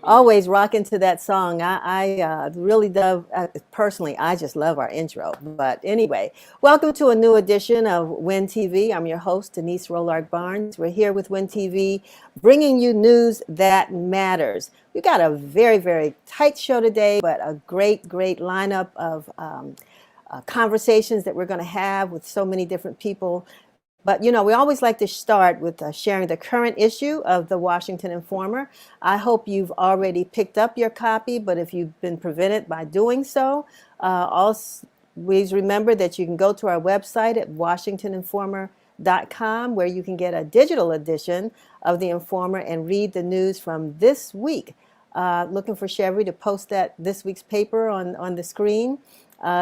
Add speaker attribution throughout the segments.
Speaker 1: Always rocking to that song. I really love, personally, I just love our intro. But anyway, welcome to a new edition of Win TV. I'm your host, Denise Rollard Barnes. We're here with Win TV, bringing you news that matters. We've got a very, very tight show today, but a great, great lineup of conversations that we're going to have with so many different people. But, we always like to start with sharing the current issue of the Washington Informer. I hope you've already picked up your copy, but if you've been prevented by doing so, also, please remember that you can go to our website at washingtoninformer.com, where you can get a digital edition of the Informer and read the news from this week. Looking for Chevy to post this week's paper on the screen.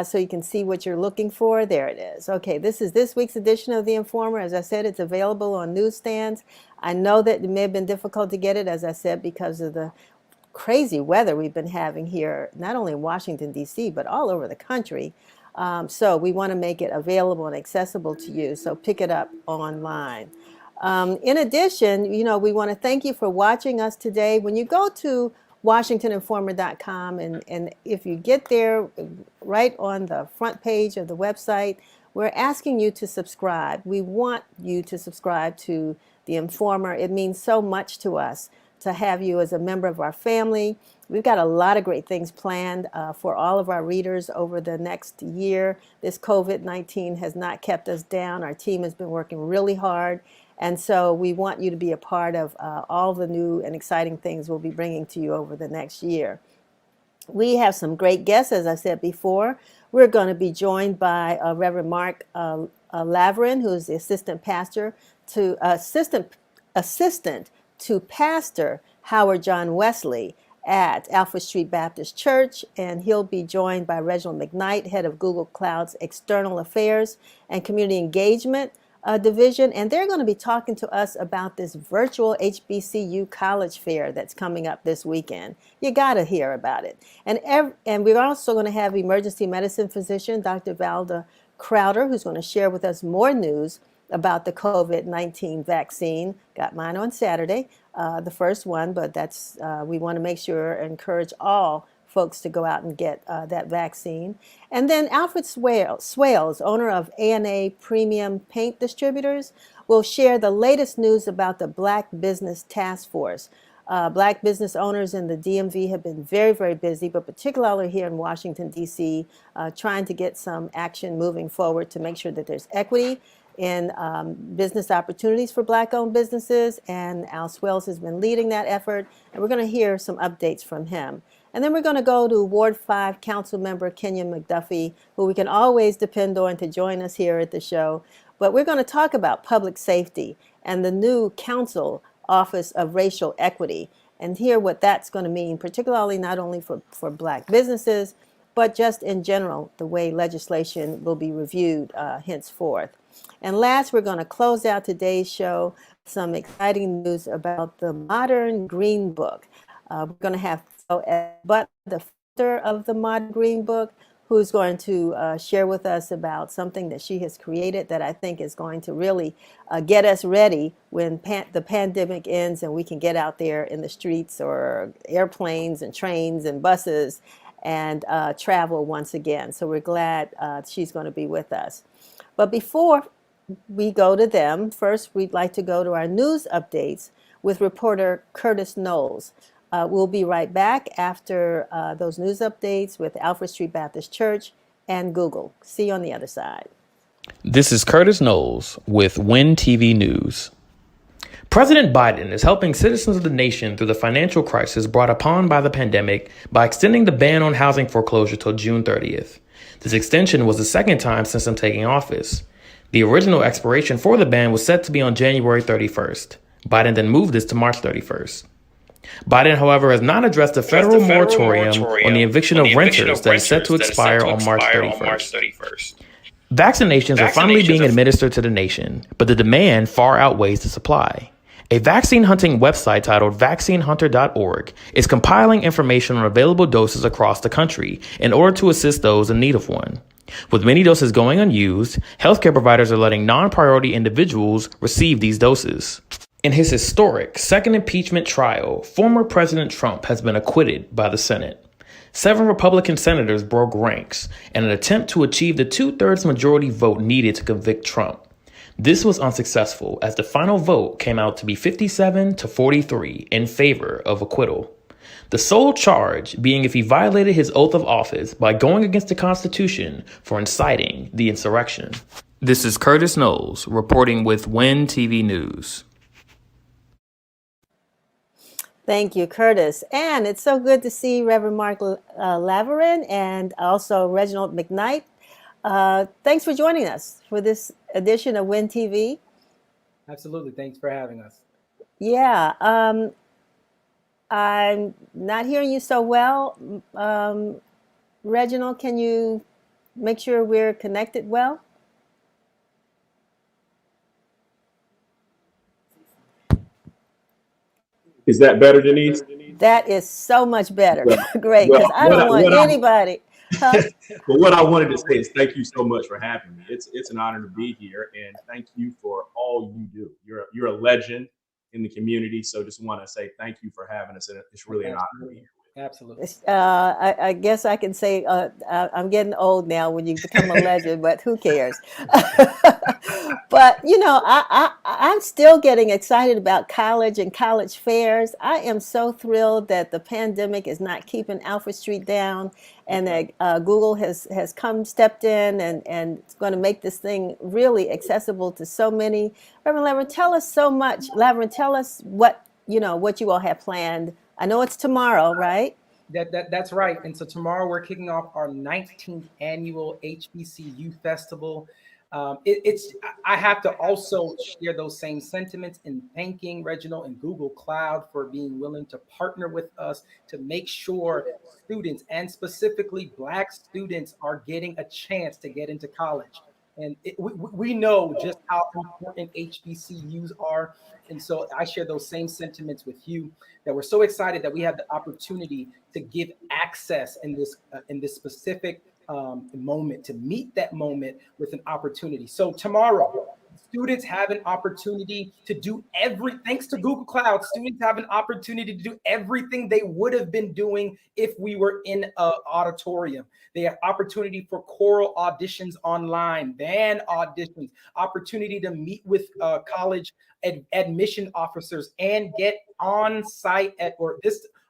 Speaker 1: So you can see what you're looking for. There it is. Okay, this is this week's edition of The Informer. As I said, it's available on newsstands. I know that it may have been difficult to get it, as I said, because of the crazy weather we've been having here, not only in Washington, D.C., but all over the country. So we want to make it available and accessible to you, so pick it up online. In addition, we want to thank you for watching us today. When you go to WashingtonInformer.com, and if you get there, right on the front page of the website, we're asking you to subscribe. We want you to subscribe to The Informer. It means so much to us to have you as a member of our family. We've got a lot of great things planned for all of our readers over the next year. This COVID-19 has not kept us down. Our team has been working really hard. And so we want you to be a part of all the new and exciting things we'll be bringing to you over the next year. We have some great guests, as I said before. We're going to be joined by Reverend Mark Laverin, who's the assistant to Pastor Howard John Wesley at Alfred Street Baptist Church, and he'll be joined by Reginald McKnight, head of Google Cloud's External Affairs and Community Engagement division, and they're going to be talking to us about this virtual HBCU college fair that's coming up this weekend. You got to hear about it. And we're also going to have emergency medicine physician Dr. Valda Crowder, who's going to share with us more news about the COVID-19 vaccine. Got mine on Saturday, the first one, but we want to make sure and encourage all folks to go out and get that vaccine. And then Alfred Swailes, owner of A&A Premium Paint Distributors, will share the latest news about the Black Business Task Force. Black business owners in the DMV have been very, very busy, but particularly here in Washington, D.C., trying to get some action moving forward to make sure that there's equity in business opportunities for Black-owned businesses. And Al Swailes has been leading that effort, and we're going to hear some updates from him. And then we're going to go to Ward 5 Councilmember Kenyan McDuffie, who we can always depend on to join us here at the show. But we're going to talk about public safety and the new Council Office of Racial Equity, and hear what that's going to mean, particularly not only for Black businesses, but just in general, the way legislation will be reviewed henceforth. And last, we're going to close out today's show some exciting news about the Modern Green Book. We're going to have Theo Edwards-Butler, the founder of the Modern Green Book, who's going to share with us about something that she has created that I think is going to really get us ready when the pandemic ends and we can get out there in the streets or airplanes and trains and buses and travel once again. So we're glad she's going to be with us. But before we go to them, first we'd like to go to our news updates with reporter Curtis Knowles. We'll be right back after those news updates with Alfred Street Baptist Church and Google. See you on the other side.
Speaker 2: This is Curtis Knowles with Win TV News. President Biden is helping citizens of the nation through the financial crisis brought upon by the pandemic by extending the ban on housing foreclosure till June 30th. This extension was the second time since him taking office. The original expiration for the ban was set to be on January 31st. Biden then moved this to March 31st. Biden, however, has not addressed the federal moratorium on the eviction of renters that is set to expire on March 31st. Vaccinations are finally being administered to the nation, but the demand far outweighs the supply. A vaccine hunting website titled vaccinehunter.org is compiling information on available doses across the country in order to assist those in need of one. With many doses going unused, healthcare providers are letting non-priority individuals receive these doses. In his historic second impeachment trial, former President Trump has been acquitted by the Senate. 7 Republican senators broke ranks in an attempt to achieve the 2/3 majority vote needed to convict Trump. This was unsuccessful as the final vote came out to be 57 to 43 in favor of acquittal. The sole charge being if he violated his oath of office by going against the Constitution for inciting the insurrection. This is Curtis Knowles reporting with WIN TV News.
Speaker 1: Thank you, Curtis. And it's so good to see Reverend Mark Laverin and also Reginald McKnight. Thanks for joining us for this edition of WIN TV.
Speaker 3: Absolutely. Thanks for having us.
Speaker 1: Yeah, I'm not hearing you so well. Reginald, can you make sure we're connected well?
Speaker 4: Is that better, Denise?
Speaker 1: That is so much better.
Speaker 4: Well,
Speaker 1: Great, because I don't want anybody.
Speaker 4: But what I wanted to say is thank you so much for having me. It's an honor to be here, and thank you for all you do. You're a legend in the community, so just want to say thank you for having us, and it's really an honor to be here.
Speaker 3: Absolutely.
Speaker 1: I guess I can say I'm getting old now when you become a legend, but who cares? But, you know, I'm still getting excited about college and college fairs. I am so thrilled that the pandemic is not keeping Alfred Street down and that Google has stepped in and it's going to make this thing really accessible to so many. Reverend Laverin, tell us so much. Laverin, tell us what you all have planned. I know it's tomorrow, right?
Speaker 3: That's right. And so tomorrow we're kicking off our 19th annual HBCU Festival. I have to also share those same sentiments in thanking Reginald and Google Cloud for being willing to partner with us to make sure students, and specifically Black students, are getting a chance to get into college. And we know just how important HBCUs are. And so I share those same sentiments with you, that we're so excited that we have the opportunity to give access in this specific moment, to meet that moment with an opportunity. So tomorrow, students have an opportunity to do thanks to Google Cloud, students have an opportunity to do everything they would have been doing if we were in an auditorium. They have opportunity for choral auditions online, band auditions, opportunity to meet with college admission officers and get on-site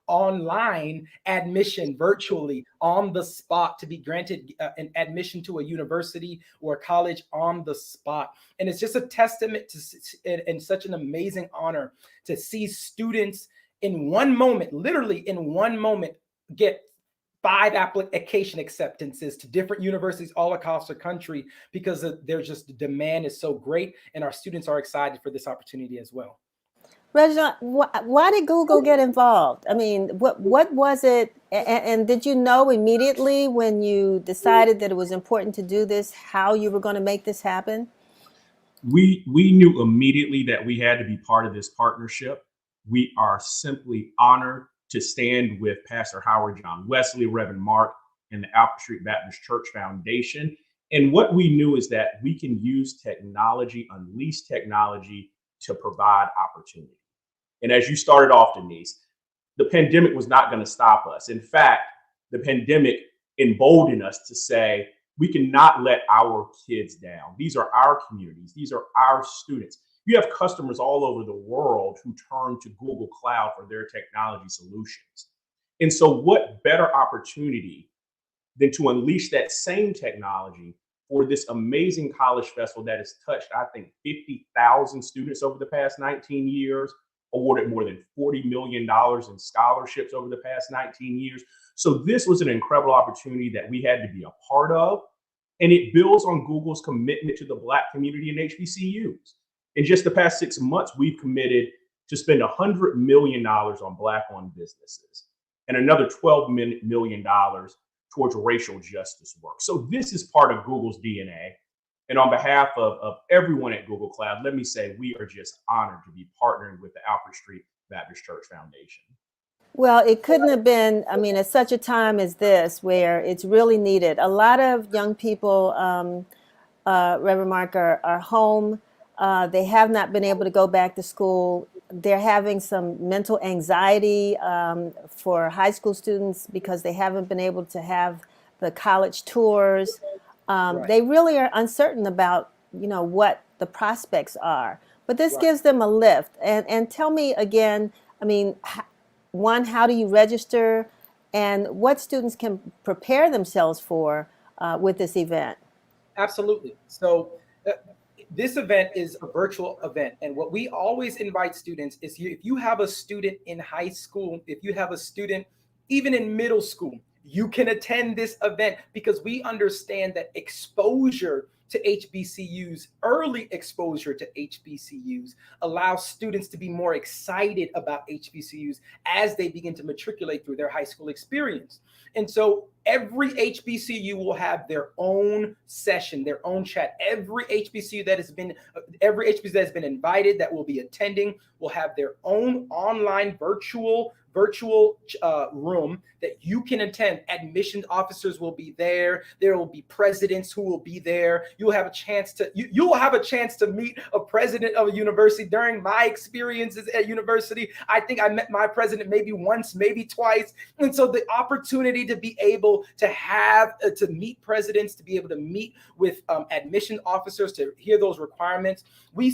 Speaker 3: online admission virtually on the spot, to be granted an admission to a university or a college on the spot. And it's just a testament to and such an amazing honor to see students in one moment, literally in one moment, get 5 application acceptances to different universities all across the country, because there's just the demand is so great, and our students are excited for this opportunity as well.
Speaker 1: Reginald, why did Google get involved? I mean, what was it? And did you know immediately when you decided that it was important to do this, how you were going to make this happen?
Speaker 4: We knew immediately that we had to be part of this partnership. We are simply honored to stand with Pastor Howard John Wesley, Reverend Mark, and the Alfred Street Baptist Church Foundation. And what we knew is that we can use technology, unleash technology to provide opportunity. And as you started off, Denise, the pandemic was not going to stop us. In fact, the pandemic emboldened us to say, we cannot let our kids down. These are our communities. These are our students. You have customers all over the world who turn to Google Cloud for their technology solutions. And so what better opportunity than to unleash that same technology for this amazing college festival that has touched, I think, 50,000 students over the past 19 years, awarded more than $40 million in scholarships over the past 19 years. So this was an incredible opportunity that we had to be a part of. And it builds on Google's commitment to the Black community and HBCUs. In just the past 6 months, we've committed to spend $100 million on Black-owned businesses and another $12 million towards racial justice work. So this is part of Google's DNA. And on behalf of everyone at Google Cloud, let me say we are just honored to be partnering with the Alfred Street Baptist Church Foundation.
Speaker 1: Well, it couldn't have been, I mean, at such a time as this where it's really needed. A lot of young people, Reverend Mark, are home. They have not been able to go back to school. they're having some mental anxiety for high school students because they haven't been able to have the college tours.
Speaker 3: Right.
Speaker 1: They really are uncertain about, what the prospects are. But this
Speaker 3: Right.
Speaker 1: gives them a lift. And tell me again, I mean, one, how do you register, and what students can prepare themselves for with this event?
Speaker 3: Absolutely. So this event is a virtual event. And what we always invite students is if you have a student in high school, if you have a student even in middle school, you can attend this event because we understand that exposure to HBCUs, early exposure to HBCUs, allows students to be more excited about HBCUs as they begin to matriculate through their high school experience. And so every HBCU will have their own session, their own chat. Every HBCU that has been invited that will be attending will have their own online virtual room that you can attend. Admissions officers will be there. There will be presidents who will be there. You will have a chance to meet a president of a university. During my experiences at university, I think I met my president maybe once, maybe twice. And so the opportunity to be able to meet presidents, to be able to meet with admission officers, to hear those requirements, we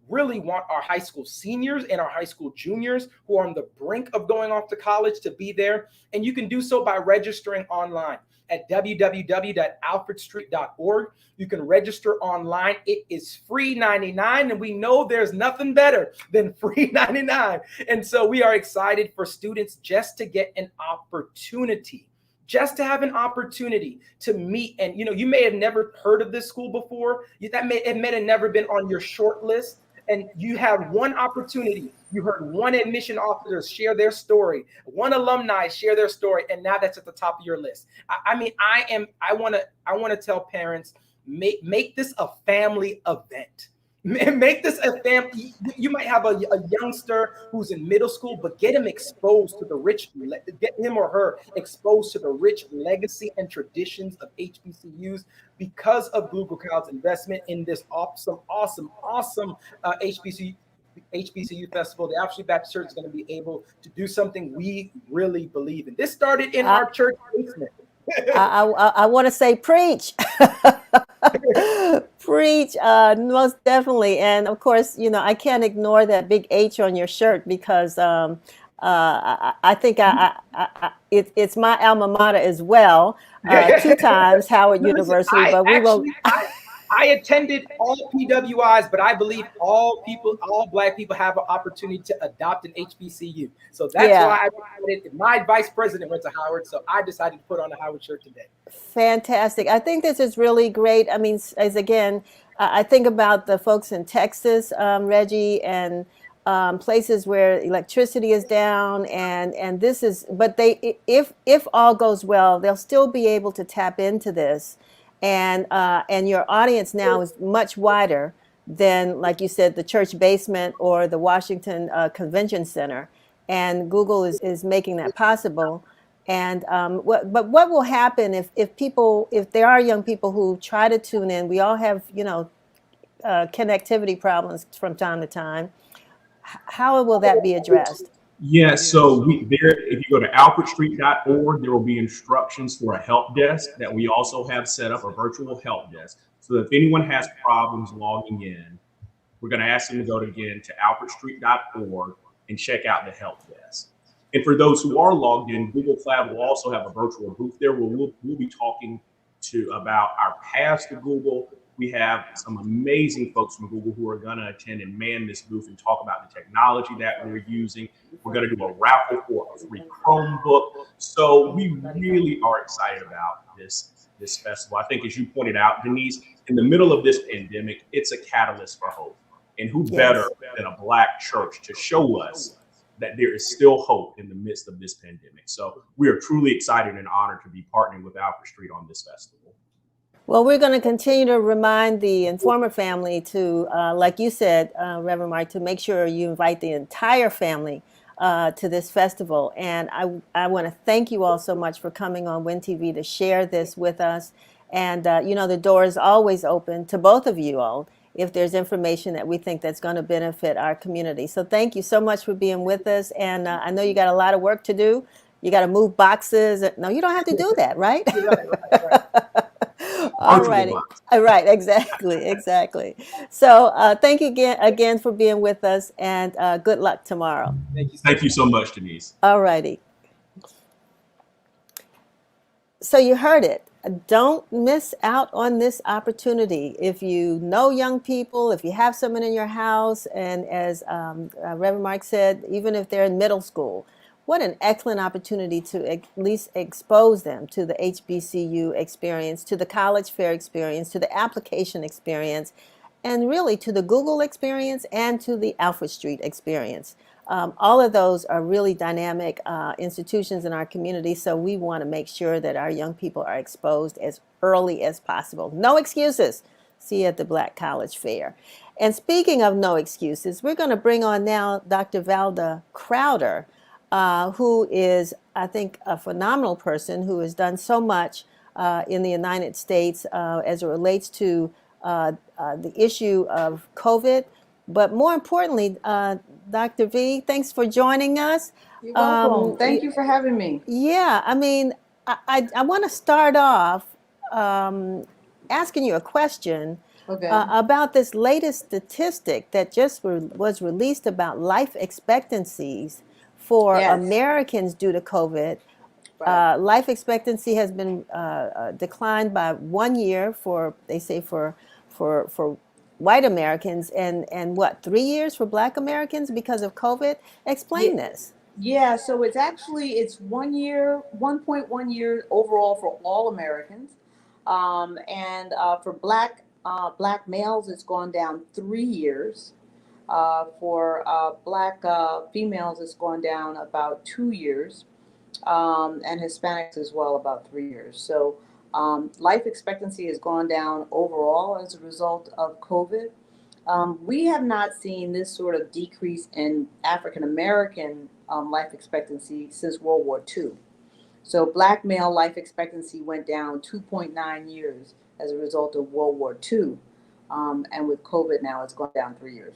Speaker 3: really want our high school seniors and our high school juniors who are on the brink of going off to college to be there. And you can do so by registering online at www.alfredstreet.org. You can register online. It is free 99, and we know there's nothing better than free 99. And so we are excited for students just to get an opportunity, just to have an opportunity to meet. And you may have never heard of this school before. It may have never been on your short list. And you have one opportunity. You heard one admission officer share their story, one alumni share their story, and now that's at the top of your list. I want to tell parents, make this a family event. Make this a family. You might have a youngster who's in middle school, but get him or her exposed to the rich legacy and traditions of HBCUs because of Google Cloud's investment in this awesome HBCU festival. The Alfred Street Baptist Church is going to be able to do something we really believe in. This started in our church basement.
Speaker 1: I want to say preach. Preach, most definitely. And of course, I can't ignore that big H on your shirt because I think it's my alma mater as well. 2 times Howard University, but we will.
Speaker 3: I attended all PWIs, but I believe all Black people have an opportunity to adopt an HBCU. So that's why I decided. My vice president went to Howard, so I decided to put on a Howard shirt today.
Speaker 1: Fantastic. I think this is really great. I mean, I think about the folks in Texas, Reggie, and places where electricity is down, and this is. But if all goes well, they'll still be able to tap into this. And your audience now is much wider than, like you said, the church basement or the Washington Convention Center. And Google is making that possible. And what will happen if there are young people who try to tune in? We all have, connectivity problems from time to time. How will that be addressed?
Speaker 4: Yeah, so if you go to alfredstreet.org, there will be instructions for a help desk that we also have set up, a virtual help desk. So if anyone has problems logging in, we're going to ask them to go to alfredstreet.org and check out the help desk. And for those who are logged in, Google Cloud will also have a virtual booth there where we'll be talking about our paths to Google. We have some amazing folks from Google who are going to attend and man this booth and talk about the technology that we're using. We're going to do a raffle for a free Chromebook. So we really are excited about this festival. I think, as you pointed out, Denise, in the middle of this pandemic, it's a catalyst for hope. And who better than a Black church to show us that there is still hope in the midst of this pandemic. So we are truly excited and honored to be partnering with Alfred Street on this festival.
Speaker 1: Well, we're going to continue to remind the Informer family to, like you said, Reverend Mark, to make sure you invite the entire family to this festival. And I want to thank you all so much for coming on WIN TV to share this with us. And, the door is always open to both of you all. if there's information that we think that's going to benefit our community. So thank you so much for being with us. And I know you got a lot of work to do. You got to move boxes. No, you don't have to do that, right?
Speaker 3: Right.
Speaker 1: All righty. Right, exactly, exactly. So thank you again for being with us, and good luck tomorrow.
Speaker 4: Thank you so much, Denise.
Speaker 1: All righty. So you heard it. Don't miss out on this opportunity. If you know young people, if you have someone in your house, and as Reverend Mark said, even if they're in middle school, what an excellent opportunity to at least expose them to the HBCU experience, to the college fair experience, to the application experience, and really to the Google experience and to the Alfred Street experience. All of those are really dynamic institutions in our community, so we want to make sure that our young people are exposed as early as possible. No excuses. See you at the Black College Fair. And speaking of no excuses, we're going to bring on now Dr. Valda Crowder, who is, I think, a phenomenal person who has done so much in the United States as it relates to the issue of COVID. But more importantly, Dr. V, thanks for joining us.
Speaker 5: You're welcome. Thank you for having me.
Speaker 1: Yeah, I mean, I want to start off asking you a question about this latest statistic that just was released about life expectancies for Americans due to COVID. Right. Life expectancy has been declined by 1 year for white Americans, and what, 3 years for Black Americans because of COVID? Explain this.
Speaker 5: Yeah, so it's 1 year, 1.1 years overall for all Americans, and for Black males, it's gone down 3 years. For Black females, it's gone down about 2 years, and Hispanics as well about 3 years. So life expectancy has gone down overall as a result of COVID. We have not seen this sort of decrease in African American life expectancy since World War II. So Black male life expectancy went down 2.9 years as a result of World War II. And with COVID now, it's gone down 3 years.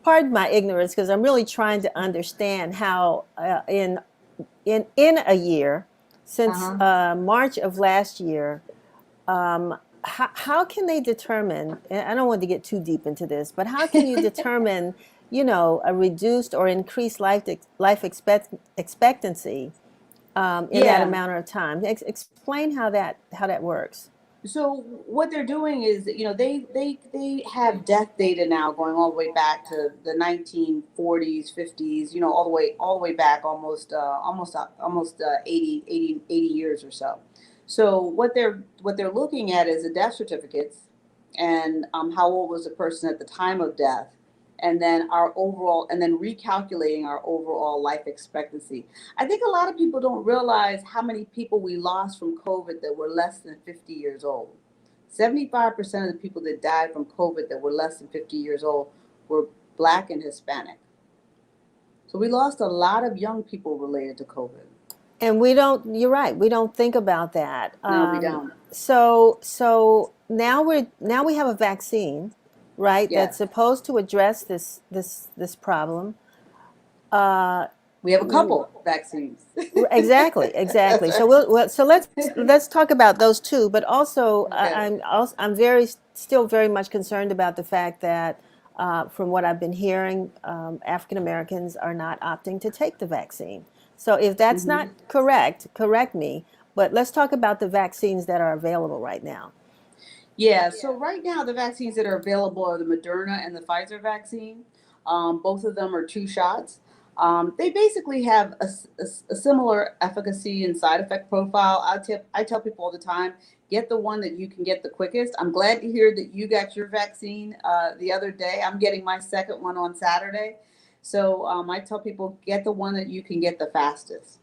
Speaker 1: Pardon my ignorance, because I'm really trying to understand how in a year, since March of last year, how can they determine, and I don't want to get too deep into this, but how can you determine, a reduced or increased life expectancy in that amount of time? Explain how that works.
Speaker 5: So what they're doing is, they have death data now going all the way back to the 1940s, 50s, all the way back almost 80 years or so. So what they're looking at is the death certificates and how old was the person at the time of death, and then recalculating our overall life expectancy. I think a lot of people don't realize how many people we lost from COVID that were less than 50 years old. 75% of the people that died from COVID that were less than 50 years old were Black and Hispanic. So we lost a lot of young people related to COVID.
Speaker 1: And you're right, we don't think about that.
Speaker 5: No, we don't.
Speaker 1: So now we have a vaccine, right?
Speaker 5: Yes.
Speaker 1: That's supposed to address this problem.
Speaker 5: We have a couple vaccines.
Speaker 1: Exactly. So let's talk about those two. But also, I'm still very much concerned about the fact that, from what I've been hearing, African Americans are not opting to take the vaccine. So if that's not correct me. But let's talk about the vaccines that are available right now.
Speaker 5: Yeah, so right now the vaccines that are available are the Moderna and the Pfizer vaccine. Both of them are 2 shots. They basically have a similar efficacy and side effect profile. I tell people all the time, get the one that you can get the quickest. I'm glad to hear that you got your vaccine the other day. I'm getting my second one on Saturday. So I tell people, get the one that you can get the fastest.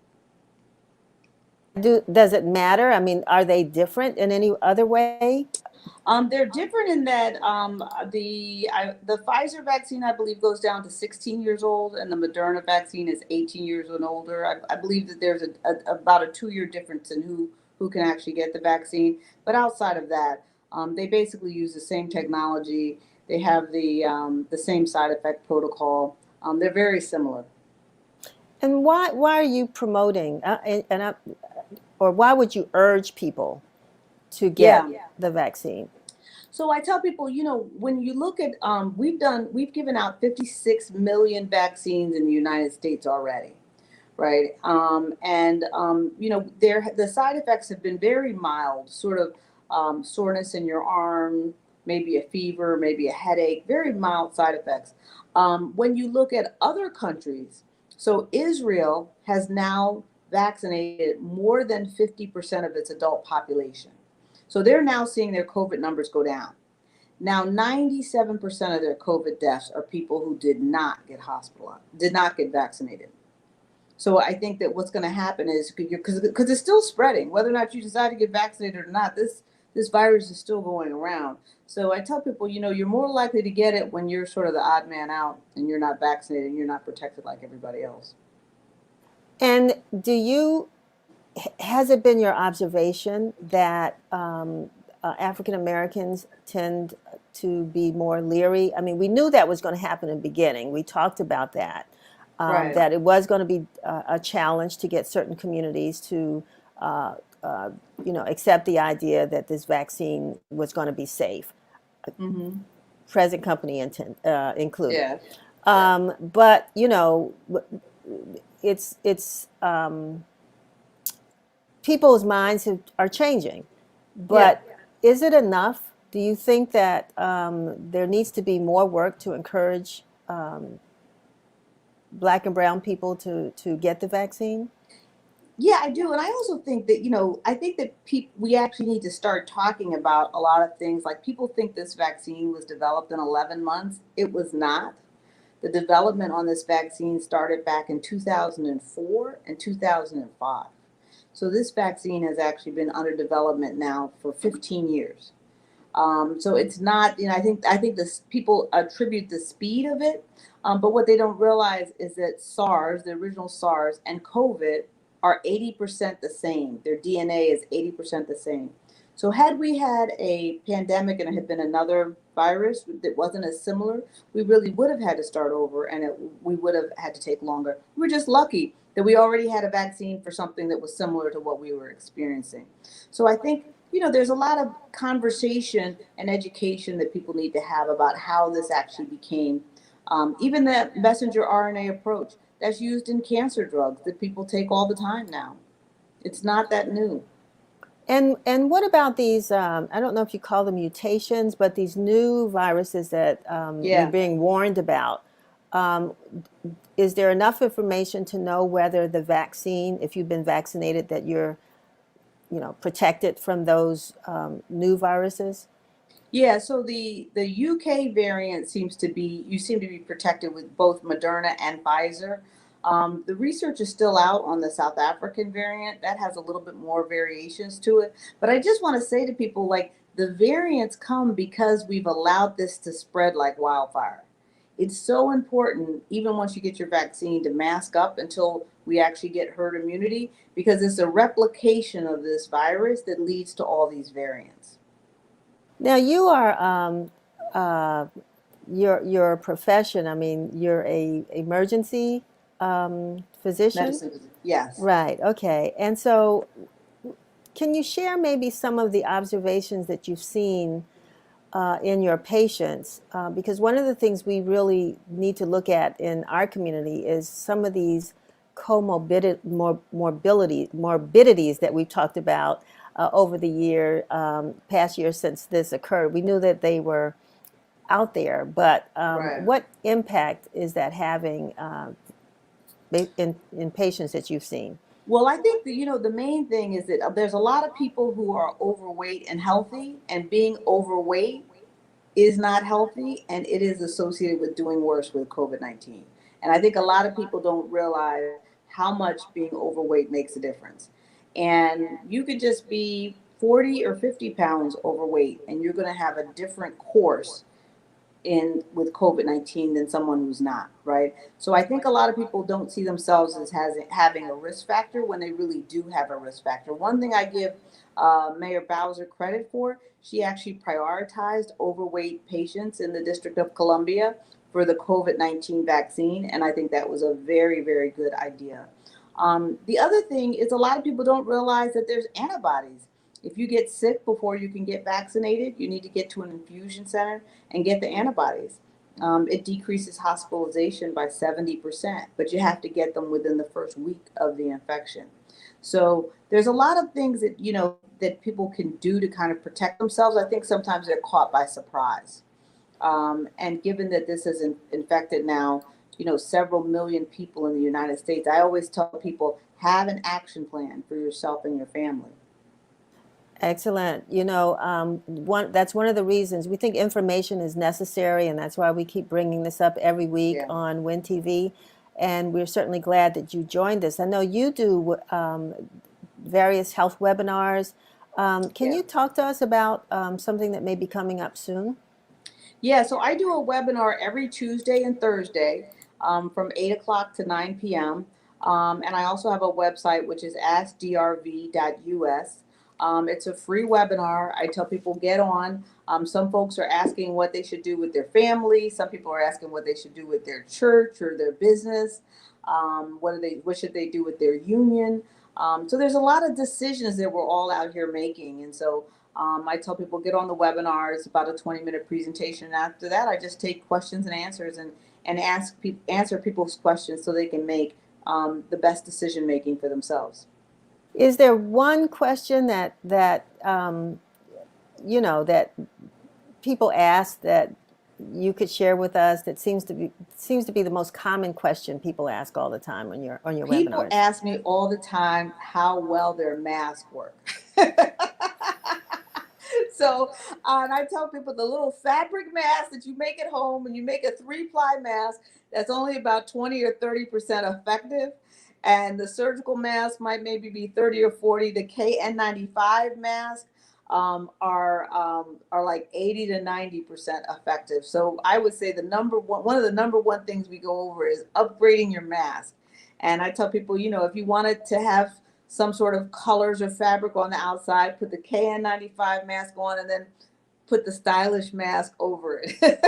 Speaker 1: Does it matter? I mean, are they different in any other way?
Speaker 5: They're different in that the Pfizer vaccine, I believe, goes down to 16 years old, and the Moderna vaccine is 18 years and older. I believe that there's about a 2-year difference in who who can actually get the vaccine. But outside of that, they basically use the same technology. They have the same side effect protocol. They're very similar.
Speaker 1: And why are you promoting, or why would you urge people to get the vaccine?
Speaker 5: So I tell people, when you look at, we've given out 56 million vaccines in the United States already, right? The side effects have been very mild, sort of soreness in your arm, maybe a fever, maybe a headache, very mild side effects. When you look at other countries, so Israel has now vaccinated more than 50% of its adult population. So they're now seeing their COVID numbers go down. Now, 97% of their COVID deaths are people who did not get hospitalized, did not get vaccinated. So I think that what's going to happen is, because it's still spreading, whether or not you decide to get vaccinated or not, this virus is still going around. So I tell people, you're more likely to get it when you're sort of the odd man out and you're not vaccinated and you're not protected like everybody else.
Speaker 1: And has it been your observation that African Americans tend to be more leery? I mean, we knew that was going to happen in the beginning. We talked about that,
Speaker 5: Right.
Speaker 1: that it was going to be a challenge to get certain communities to, accept the idea that this vaccine was going to be safe,
Speaker 5: Mm-hmm.
Speaker 1: present company included.
Speaker 5: Yeah.
Speaker 1: But it's people's minds are changing. But is it enough? Do you think that there needs to be more work to encourage Black and brown people to get the vaccine?
Speaker 5: Yeah, I do. And I also think that, I think that we actually need to start talking about a lot of things. Like, people think this vaccine was developed in 11 months. It was not. The development on this vaccine started back in 2004 and 2005. So this vaccine has actually been under development now for 15 years. So it's not, I think this people attribute the speed of it, but what they don't realize is that SARS, the original SARS, and COVID are 80% the same. Their DNA is 80% the same. So had we had a pandemic and it had been another virus that wasn't as similar, we really would have had to start over, and we would have had to take longer. We're just lucky that we already had a vaccine for something that was similar to what we were experiencing. So I think, there's a lot of conversation and education that people need to have about how this actually became, even the messenger RNA approach that's used in cancer drugs that people take all the time now. It's not that new.
Speaker 1: And what about these, I don't know if you call them mutations, but these new viruses that we're being warned about? Is there enough information to know whether the vaccine, if you've been vaccinated, that you're protected from those new viruses?
Speaker 5: Yeah, so the UK variant you seem to be protected with both Moderna and Pfizer. The research is still out on the South African variant. That has a little bit more variations to it. But I just want to say to people, like, the variants come because we've allowed this to spread like wildfire. It's so important, even once you get your vaccine, to mask up until we actually get herd immunity, because it's a replication of this virus that leads to all these variants.
Speaker 1: Now, you are your profession. I mean, you're a emergency physician.
Speaker 5: Medicine, yes.
Speaker 1: Right. Okay. And so, can you share maybe some of the observations that you've seen in your patients? Because one of the things we really need to look at in our community is some of these morbidities that we've talked about over the past year since this occurred. We knew that they were out there, but what impact is that having in patients that you've seen?
Speaker 5: Well, I think that, the main thing is that there's a lot of people who are overweight and healthy, and being overweight is not healthy, and it is associated with doing worse with COVID-19. And I think a lot of people don't realize how much being overweight makes a difference. And you could just be 40 or 50 pounds overweight, and you're going to have a different course in with COVID-19 than someone who's not, right? So I think a lot of people don't see themselves as having a risk factor when they really do have a risk factor. One thing I give Mayor Bowser credit for, she actually prioritized overweight patients in the District of Columbia for the COVID-19 vaccine, and I think that was a very, very good idea. The other thing is a lot of people don't realize that there's antibodies. If you get sick before you can get vaccinated, you need to get to an infusion center and get the antibodies. It decreases hospitalization by 70%, but you have to get them within the first week of the infection. So there's a lot of things that, that people can do to kind of protect themselves. I think sometimes they're caught by surprise. And given that this has infected now, several million people in the United States, I always tell people, have an action plan for yourself and your family.
Speaker 1: Excellent. That's one of the reasons we think information is necessary, and that's why we keep bringing this up every week on WIN TV. And we're certainly glad that you joined us. I know you do various health webinars. Can you talk to us about something that may be coming up soon?
Speaker 5: Yeah, so I do a webinar every Tuesday and Thursday from 8 o'clock to 9 p.m. And I also have a website, which is askdrv.us. It's a free webinar. I tell people get on. Some folks are asking what they should do with their family. Some people are asking what they should do with their church or their business. What should they do with their union? So there's a lot of decisions that we're all out here making. And so I tell people get on the webinar. It's about a 20-minute presentation. And after that, I just take questions and answers and answer people's questions so they can make the best decision making for themselves.
Speaker 1: Is there one question that that people ask that you could share with us that seems to be the most common question people ask all the time on your webinars?
Speaker 5: People ask me all the time how well their masks work. So, and I tell people the little fabric mask that you make at home, and you make a 3-ply mask that's only about 20 or 30% effective. And the surgical mask might maybe be 30 or 40. The KN95 mask are like 80 to 90% effective. So I would say one of the number one things we go over is upgrading your mask. And I tell people, if you wanted to have some sort of colors or fabric on the outside, put the KN95 mask on and then put the stylish mask over it.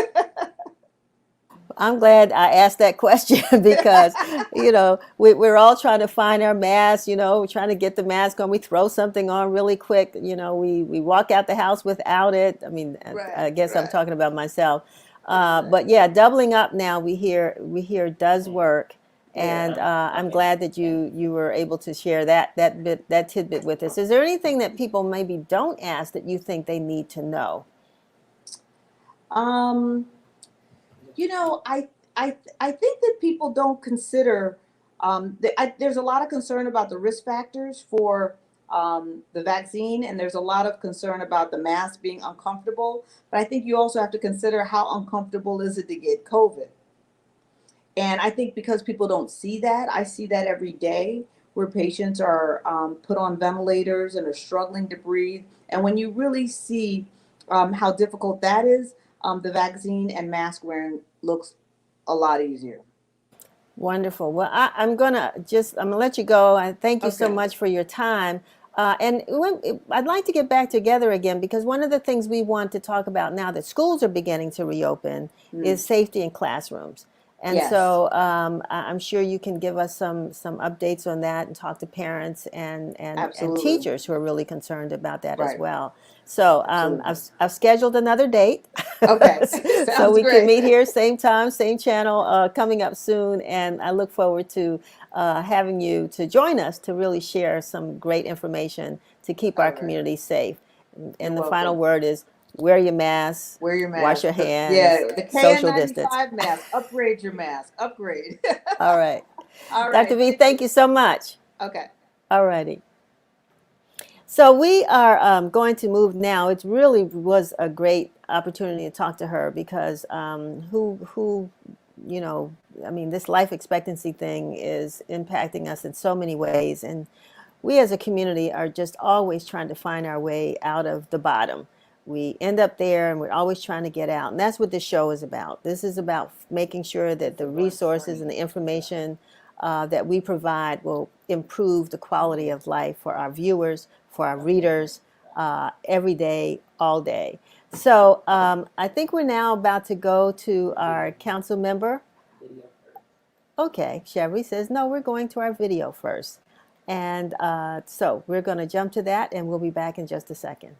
Speaker 1: I'm glad I asked that question because, we're all trying to find our mask, we're trying to get the mask on. We throw something on really quick, we walk out the house without it. I mean, I guess I'm talking about myself. But yeah, doubling up now we hear does work. And I'm glad that you were able to share that tidbit with us. Is there anything that people maybe don't ask that you think they need to know?
Speaker 5: I think that people don't consider, there's a lot of concern about the risk factors for the vaccine, and there's a lot of concern about the mask being uncomfortable. But I think you also have to consider how uncomfortable is it to get COVID. And I think because people don't see that, I see that every day where patients are put on ventilators and are struggling to breathe. And when you really see how difficult that is, the vaccine and mask wearing looks a lot easier.
Speaker 1: Wonderful. Well, I'm gonna let you go. I thank you so much for your time. And I'd like to get back together again, because one of the things we want to talk about now that schools are beginning to reopen is safety in classrooms. And so I'm sure you can give us some updates on that and talk to parents and teachers who are really concerned about that as well. So I've scheduled another date.
Speaker 5: Okay.
Speaker 1: So we can meet here, same time, same channel, coming up soon. And I look forward to having you to join us to really share some great information to keep our community safe. And the final word is, wear your mask.
Speaker 5: Wear your mask.
Speaker 1: Wash your hands.
Speaker 5: Yeah, the
Speaker 1: social distance.
Speaker 5: KN95 mask. Upgrade your mask. Upgrade.
Speaker 1: All right.
Speaker 5: All right.
Speaker 1: Dr. V, thank you so much.
Speaker 5: Okay.
Speaker 1: All righty. So we are going to move now. It really was a great opportunity to talk to her because this life expectancy thing is impacting us in so many ways. And we as a community are just always trying to find our way out of the bottom. we end up there, and we're always trying to get out. And that's what this show is about. This is about making sure that the resources and the information that we provide will improve the quality of life for our viewers, for our readers, every day, all day. So I think we're now about to go to our council member. Okay, Chevy says, no, we're going to our video first. And so we're going to jump to that, and we'll be back in just a second.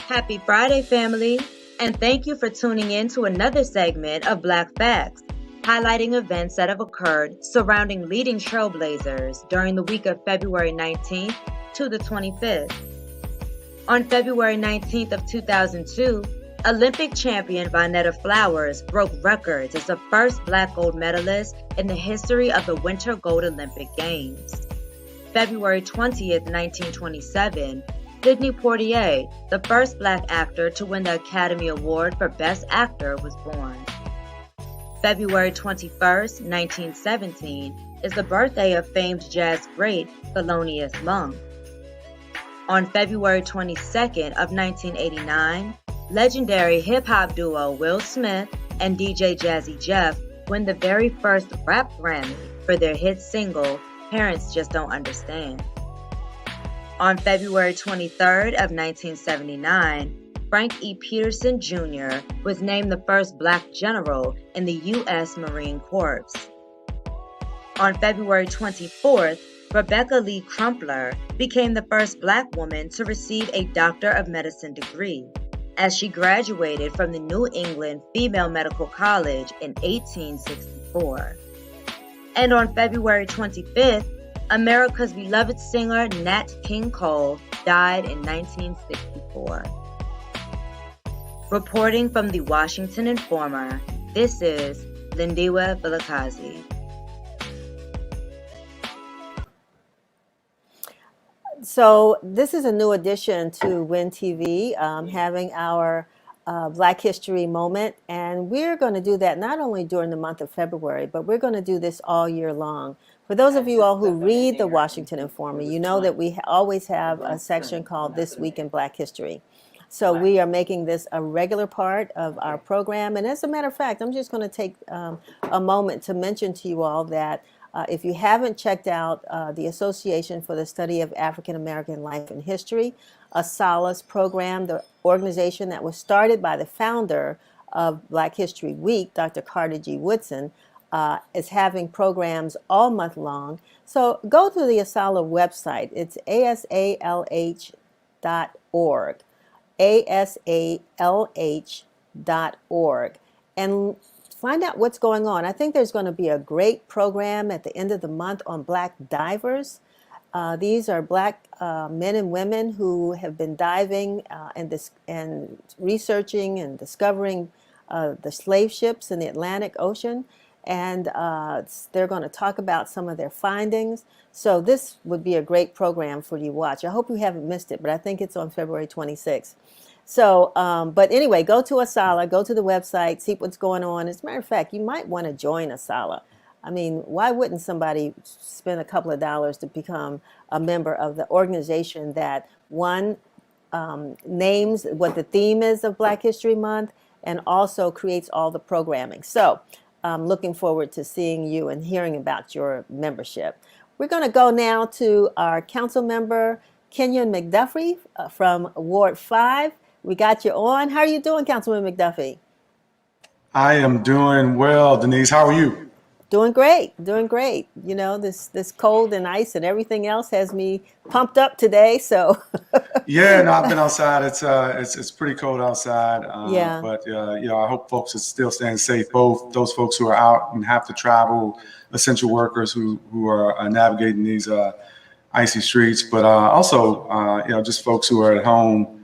Speaker 6: Happy Friday, family, and thank you for tuning in to another segment of Black Facts, highlighting events that have occurred surrounding leading trailblazers during the week of February 19th to the 25th. On February 19th of 2002, Olympic champion Vonetta Flowers broke records as the first Black gold medalist in the history of the Winter Gold Olympic Games. February 20th, 1927, Sidney Poitier, the first Black actor to win the Academy Award for Best Actor, was born. February 21st, 1917, is the birthday of famed jazz great Thelonious Monk. On February 22nd of 1989, legendary hip-hop duo Will Smith and DJ Jazzy Jeff win the very first rap Grammy for their hit single, Parents Just Don't Understand. On February 23rd of 1979, Frank E. Peterson Jr. was named the first Black general in the U.S. Marine Corps. On February 24th, Rebecca Lee Crumpler became the first Black woman to receive a Doctor of Medicine degree, as she graduated from the New England Female Medical College in 1864. And on February 25th, America's beloved singer Nat King Cole died in 1964. Reporting from the Washington Informer, this is Lindiwe Vilakazi.
Speaker 1: So this is a new addition to WIN TV, having our Black History Moment. And we're going to do that not only during the month of February, but we're going to do this all year long. For those of you all who read the Washington Informer, you know that we always have a section called This Week in Black History. So we are making this a regular part of our program. And as a matter of fact, I'm just going to take a moment to mention to you all that if you haven't checked out the Association for the Study of African American Life and History, ASALH's program, the organization that was started by the founder of Black History Week, Dr. Carter G. Woodson, is having programs all month long. So go to the ASALH website. It's asalh.org. asalh.org, and find out what's going on. I think there's going to be a great program at the end of the month on Black divers. These are Black men and women who have been diving and researching and discovering the slave ships in the Atlantic Ocean, and they're going to talk about some of their findings. So this would be a great program for you to watch. I hope you haven't missed it, but I think it's on February 26th. So, but anyway, go to ASALH, go to the website, see what's going on. As a matter of fact, you might want to join ASALH. I mean, why wouldn't somebody spend a couple of dollars to become a member of the organization that, one, names what the theme is of Black History Month and also creates all the programming? So I'm looking forward to seeing you and hearing about your membership. We're going to go now to our council member, Kenyan McDuffie from Ward 5. We got you on. How are you doing, Councilman McDuffie?
Speaker 7: I am doing well, Denise. How are you?
Speaker 1: Doing great, doing great. You know, this cold and ice and everything else has me pumped up today. So
Speaker 7: yeah, no, I've been outside. It's pretty cold outside.
Speaker 1: Yeah.
Speaker 7: But I hope folks are still staying safe. Both those folks who are out and have to travel, essential workers who are navigating these icy streets, but also just folks who are at home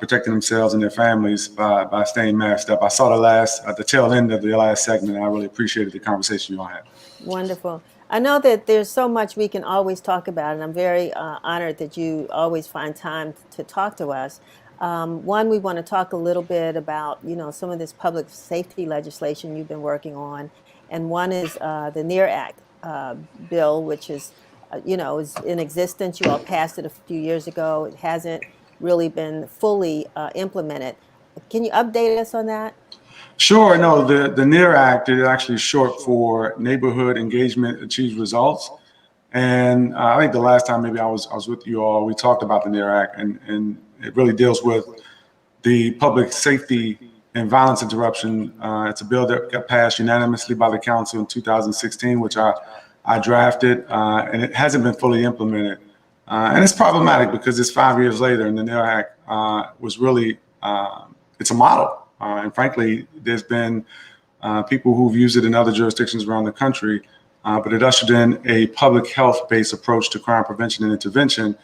Speaker 7: protecting themselves and their families by staying masked up. I saw the tail end of the last segment, and I really appreciated the conversation you all had.
Speaker 1: Wonderful. I know that there's so much we can always talk about, and I'm very honored that you always find time to talk to us. One, we want to talk a little bit about, some of this public safety legislation you've been working on, and one is the NEAR Act bill, which is is in existence. You all passed it a few years ago. It hasn't really been fully implemented. Can you update us on that?
Speaker 7: Sure. No, the NEAR Act is actually short for Neighborhood Engagement Achieves Results. And I think the last time maybe I was with you all, we talked about the NEAR Act, and it really deals with the public safety and violence interruption. It's a bill that got passed unanimously by the council in 2016, which I drafted, and it hasn't been fully implemented. And it's problematic because it's 5 years later, and the NEAR Act was really, it's a model. And frankly, there's been people who've used it in other jurisdictions around the country, but it ushered in a public health-based approach to crime prevention and intervention.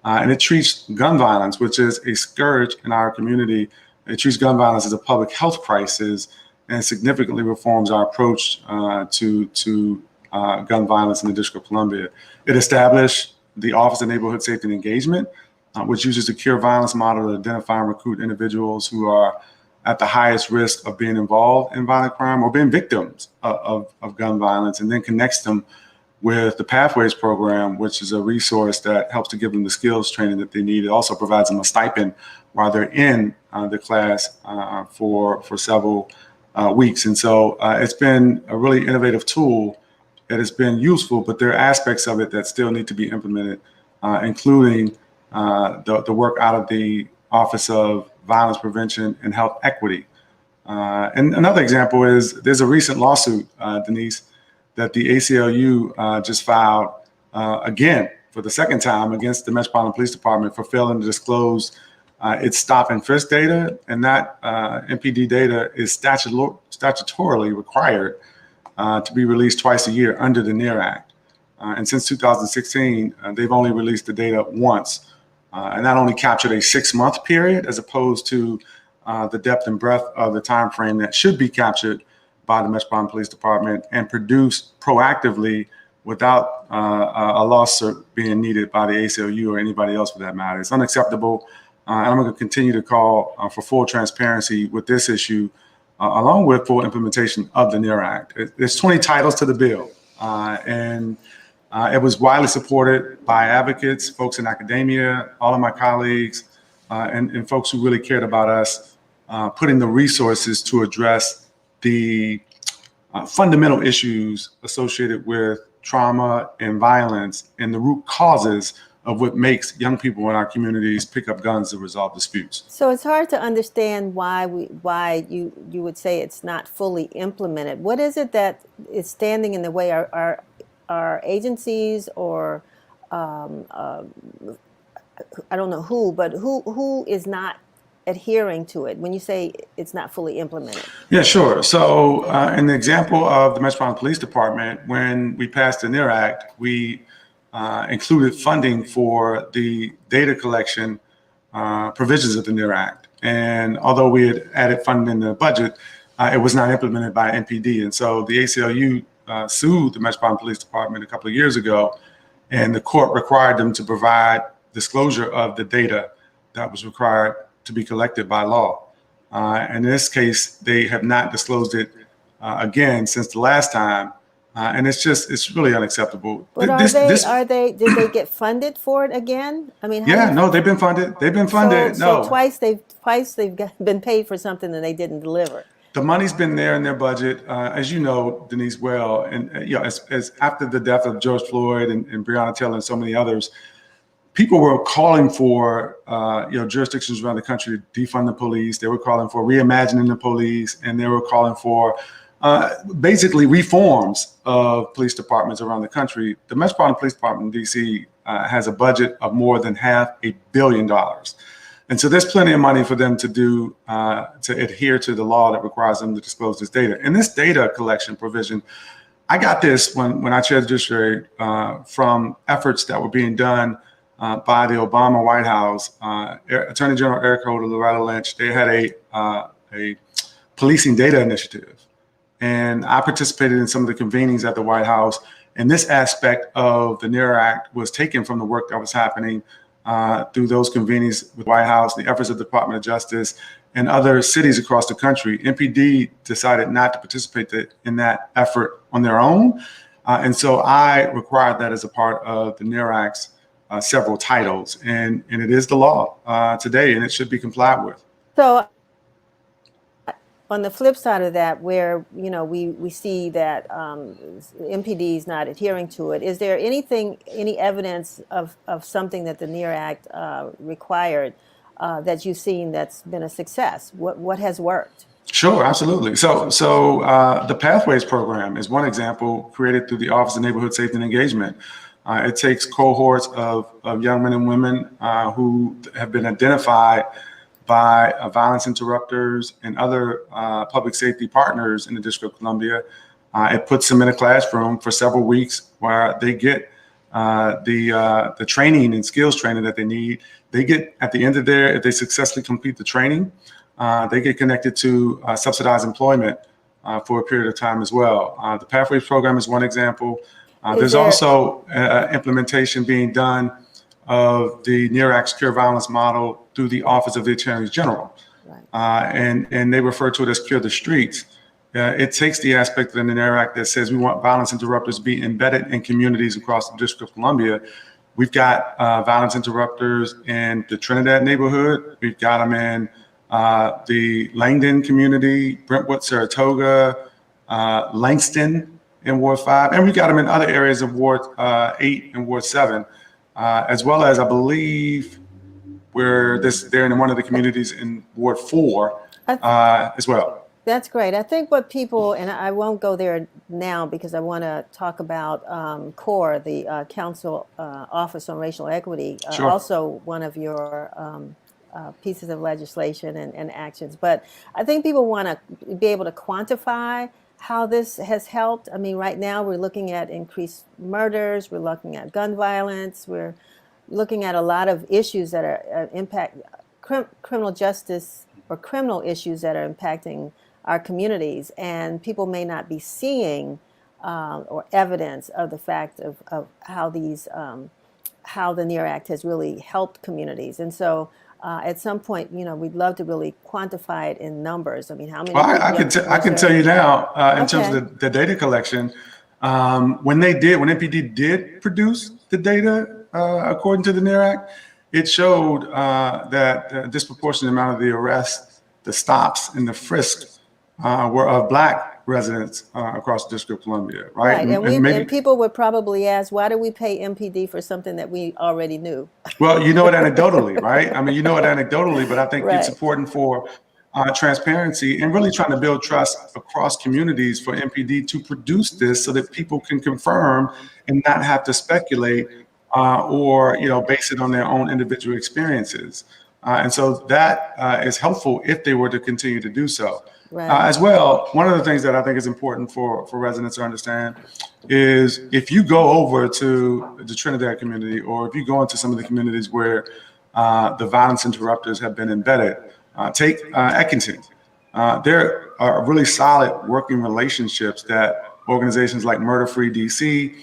Speaker 7: And it treats gun violence, which is a scourge in our community. It treats gun violence as a public health crisis and significantly reforms our approach to gun violence in the District of Columbia. It established the Office of Neighborhood Safety and Engagement, which uses the Cure Violence model to identify and recruit individuals who are at the highest risk of being involved in violent crime or being victims of gun violence, and then connects them with the Pathways program, which is a resource that helps to give them the skills training that they need. It also provides them a stipend while they're in the class for several weeks. And so it's been a really innovative tool that has been useful, but there are aspects of it that still need to be implemented, including the work out of the Office of Violence Prevention and Health Equity. And another example is there's a recent lawsuit, Denise, that the ACLU just filed again for the second time against the Metropolitan Police Department for failing to disclose its stop and frisk data. And that MPD data is statutorily required to be released twice a year under the NEAR Act. And since 2016, they've only released the data once. And that only captured a 6-month period as opposed to the depth and breadth of the time frame that should be captured by the Metropolitan Police Department and produced proactively without a lawsuit being needed by the ACLU or anybody else for that matter. It's unacceptable. And I'm going to continue to call for full transparency with this issue, along with full implementation of the NEAR Act. There's 20 titles to the bill, and it was widely supported by advocates, folks in academia, all of my colleagues, and folks who really cared about us putting the resources to address the fundamental issues associated with trauma and violence and the root causes of what makes young people in our communities pick up guns to resolve disputes.
Speaker 1: So it's hard to understand why you would say it's not fully implemented. What is it that is standing in the way? Are agencies or I don't know who, but who is not adhering to it when you say it's not fully implemented?
Speaker 7: Yeah, sure. So in the example of the Metropolitan Police Department, when we passed the NEAR Act, we included funding for the data collection provisions of the NEAR Act. And although we had added funding in the budget, it was not implemented by NPD. And so the ACLU sued the Metropolitan Police Department a couple of years ago, and the court required them to provide disclosure of the data that was required to be collected by law. In this case, they have not disclosed it again since the last time, and it's really unacceptable.
Speaker 1: But did they get funded for it again? I mean,
Speaker 7: no, they've been funded. They've been funded.
Speaker 1: So twice they've been paid for something that they didn't deliver.
Speaker 7: The money's been there in their budget, as you know, Denise, well, and as after the death of George Floyd and Breonna Taylor and so many others, people were calling for jurisdictions around the country to defund the police. They were calling for reimagining the police, and they were calling for basically reforms of police departments around the country. The Metropolitan Police Department in DC has a budget of more than $500 million. And so there's plenty of money for them to do to adhere to the law that requires them to disclose this data. And this data collection provision, I got this when I chaired the judiciary from efforts that were being done by the Obama White House. Attorney General Eric Holder, Loretta Lynch, they had a policing data initiative. And I participated in some of the convenings at the White House. And this aspect of the NEAR Act was taken from the work that was happening through those convenings with the White House, the efforts of the Department of Justice, and other cities across the country. NPD decided not to participate in that effort on their own, And so I required that as a part of the NARE Act's several titles, and it is the law today, and it should be complied with.
Speaker 1: So on the flip side of that, where we see that MPD is not adhering to it, is there any evidence of something that the NEAR Act required that you've seen that's been a success? What has worked?
Speaker 7: Sure, absolutely. So the Pathways program is one example created through the Office of Neighborhood Safety and Engagement. It takes cohorts of young men and women who have been identified by violence interrupters and other public safety partners in the District of Columbia. It puts them in a classroom for several weeks where they get the training and skills training that they need. They get, at the end of if they successfully complete the training, they get connected to subsidized employment for a period of time as well. The Pathways program is one example. There's also implementation being done of the NEAR Act Secure Violence model through the Office of the Attorney General. Right. And they refer to it as Cure the Streets. It takes the aspect of the NEAR Act that says we want violence interrupters to be embedded in communities across the District of Columbia. We've got violence interrupters in the Trinidad neighborhood. We've got them in the Langdon community, Brentwood, Saratoga, Langston in Ward 5, and we've got them in other areas of Ward 8 and Ward 7. As well as, I believe, they're in one of the communities in Ward 4 as well.
Speaker 1: That's great. I think what people, and I won't go there now because I want to talk about CORE, the Council Office on Racial Equity,
Speaker 7: Sure.
Speaker 1: Also one of your pieces of legislation and actions. But I think people want to be able to quantify how this has helped. I mean, right now we're looking at increased murders, we're looking at gun violence, we're looking at a lot of issues that are impact criminal justice or criminal issues that are impacting our communities, and people may not be seeing or evidence of the fact of how how the NEAR Act has really helped communities. And so at some point, we'd love to really quantify it in numbers. I mean, how many?
Speaker 7: Well, I can tell you now, in terms of the data collection, when NPD did produce the data according to the NEAR Act, it showed that a disproportionate amount of the arrests, the stops, and the frisks were of Black residents across the District of Columbia, right?
Speaker 1: And people would probably ask, why do we pay MPD for something that we already knew?
Speaker 7: Well, you know it anecdotally, right? I mean, you know it anecdotally, but I think
Speaker 1: Right.
Speaker 7: it's important for transparency and really trying to build trust across communities for MPD to produce this so that people can confirm and not have to speculate or base it on their own individual experiences. And so that is helpful if they were to continue to do so.
Speaker 1: Right.
Speaker 7: As well, one of the things that I think is important for residents to understand is if you go over to the Trinidad community, or if you go into some of the communities where the violence interrupters have been embedded, take Eckington. There are really solid working relationships that organizations like Murder Free DC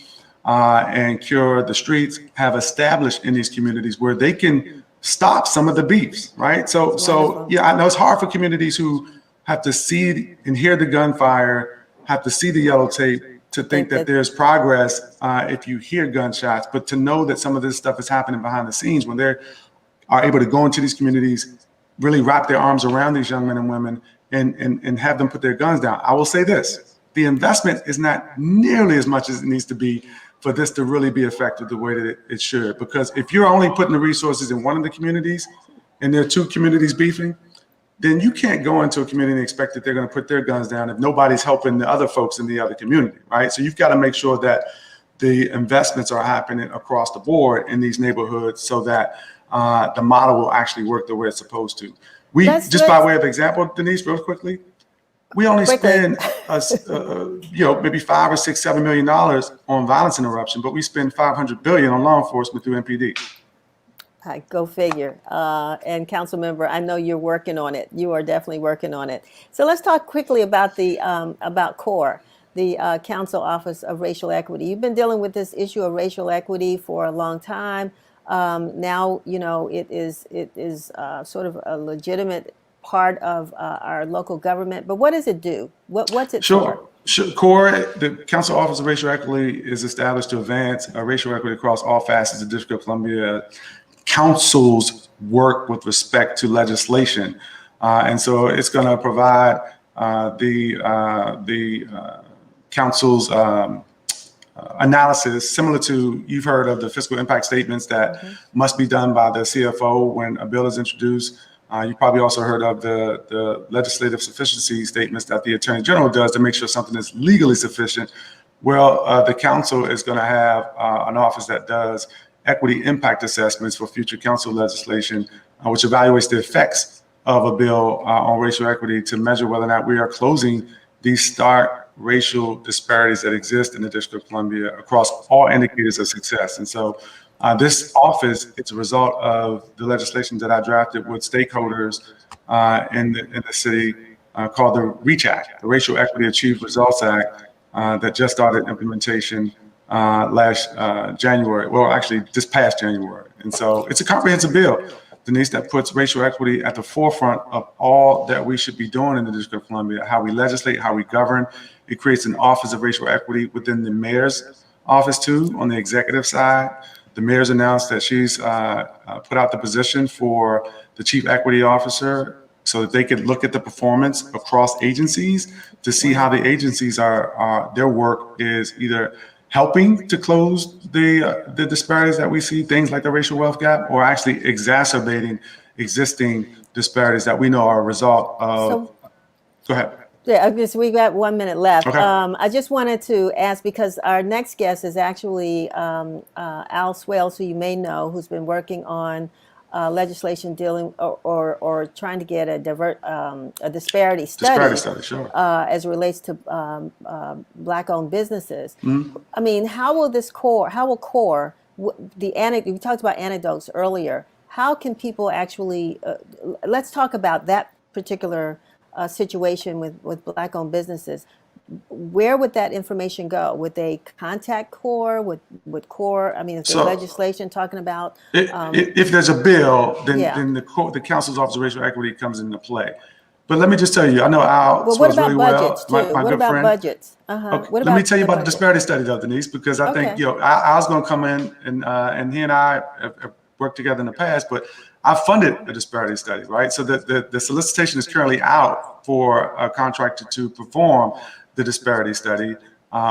Speaker 7: and Cure the Streets have established in these communities where they can stop some of the beefs, right? So yeah, I know it's hard for communities who have to see and hear the gunfire, have to see the yellow tape to think that there's progress if you hear gunshots, but to know that some of this stuff is happening behind the scenes when they are able to go into these communities, really wrap their arms around these young men and women and have them put their guns down. I will say this, the investment is not nearly as much as it needs to be for this to really be effective the way that it should. Because if you're only putting the resources in one of the communities and there are two communities beefing, then you can't go into a community and expect that they're going to put their guns down if nobody's helping the other folks in the other community, right? So you've got to make sure that the investments are happening across the board in these neighborhoods so that the model will actually work the way it's supposed to. By way of example, Denise, real quickly, we only spend maybe $5 or $6, $7 million on violence interruption, but we spend $500 billion on law enforcement through MPD.
Speaker 1: Go figure. And Councilmember, I know you're working on it. You are definitely working on it. So let's talk quickly about about CORE, the Council Office of Racial Equity. You've been dealing with this issue of racial equity for a long time. Now, it is sort of a legitimate part of our local government. But what does it do? What's it
Speaker 7: Sure.
Speaker 1: for?
Speaker 7: CORE, the Council Office of Racial Equity, is established to advance racial equity across all facets of the District of Columbia. Councils work with respect to legislation, and so it's going to provide the council's analysis, similar to, you've heard of the fiscal impact statements that must be done by the CFO when a bill is introduced. You probably also heard of the legislative sufficiency statements that the Attorney General does to make sure something is legally sufficient. Well, the council is going to have an office that does equity impact assessments for future council legislation, which evaluates the effects of a bill on racial equity to measure whether or not we are closing these stark racial disparities that exist in the District of Columbia across all indicators of success. And so this office is a result of the legislation that I drafted with stakeholders in the city called the REACH Act, the Racial Equity Achieved Results Act, that just started implementation last January. Well, actually this past January. And so it's a comprehensive bill, Denise, that puts racial equity at the forefront of all that we should be doing in the District of Columbia, how we legislate, how we govern. It creates an Office of Racial Equity within the mayor's office too, on the executive side. The mayor's announced that she's put out the position for the chief equity officer so that they could look at the performance across agencies to see how the agencies their work is either helping to close the disparities that we see, things like the racial wealth gap, or actually exacerbating existing disparities that we know are a result of. Go ahead.
Speaker 1: Yeah, we got 1 minute left.
Speaker 7: Okay.
Speaker 1: I just wanted to ask, because our next guest is actually Al Swailes, who you may know, who's been working on legislation dealing or trying to get a disparity study,
Speaker 7: Sure.
Speaker 1: As it relates to Black-owned businesses. I mean, how will CORE, you talked about anecdotes earlier, how can people actually, let's talk about that particular situation with Black-owned businesses. Where would that information go? Would they contact CORE? Would CORE? I mean, is there legislation talking about?
Speaker 7: If there's a bill, then the Council's Office of Racial Equity comes into play. But let me just tell you, I know Al
Speaker 1: what about
Speaker 7: really
Speaker 1: budgets
Speaker 7: well.
Speaker 1: too?
Speaker 7: My
Speaker 1: what
Speaker 7: good
Speaker 1: about
Speaker 7: friend.
Speaker 1: Budgets?
Speaker 7: Okay, let me tell you about the disparity study, though, Denise, because I think Al's going to come in and he and I have worked together in the past, but I funded a disparity study, right? So the solicitation is currently out for a contractor to perform the disparity study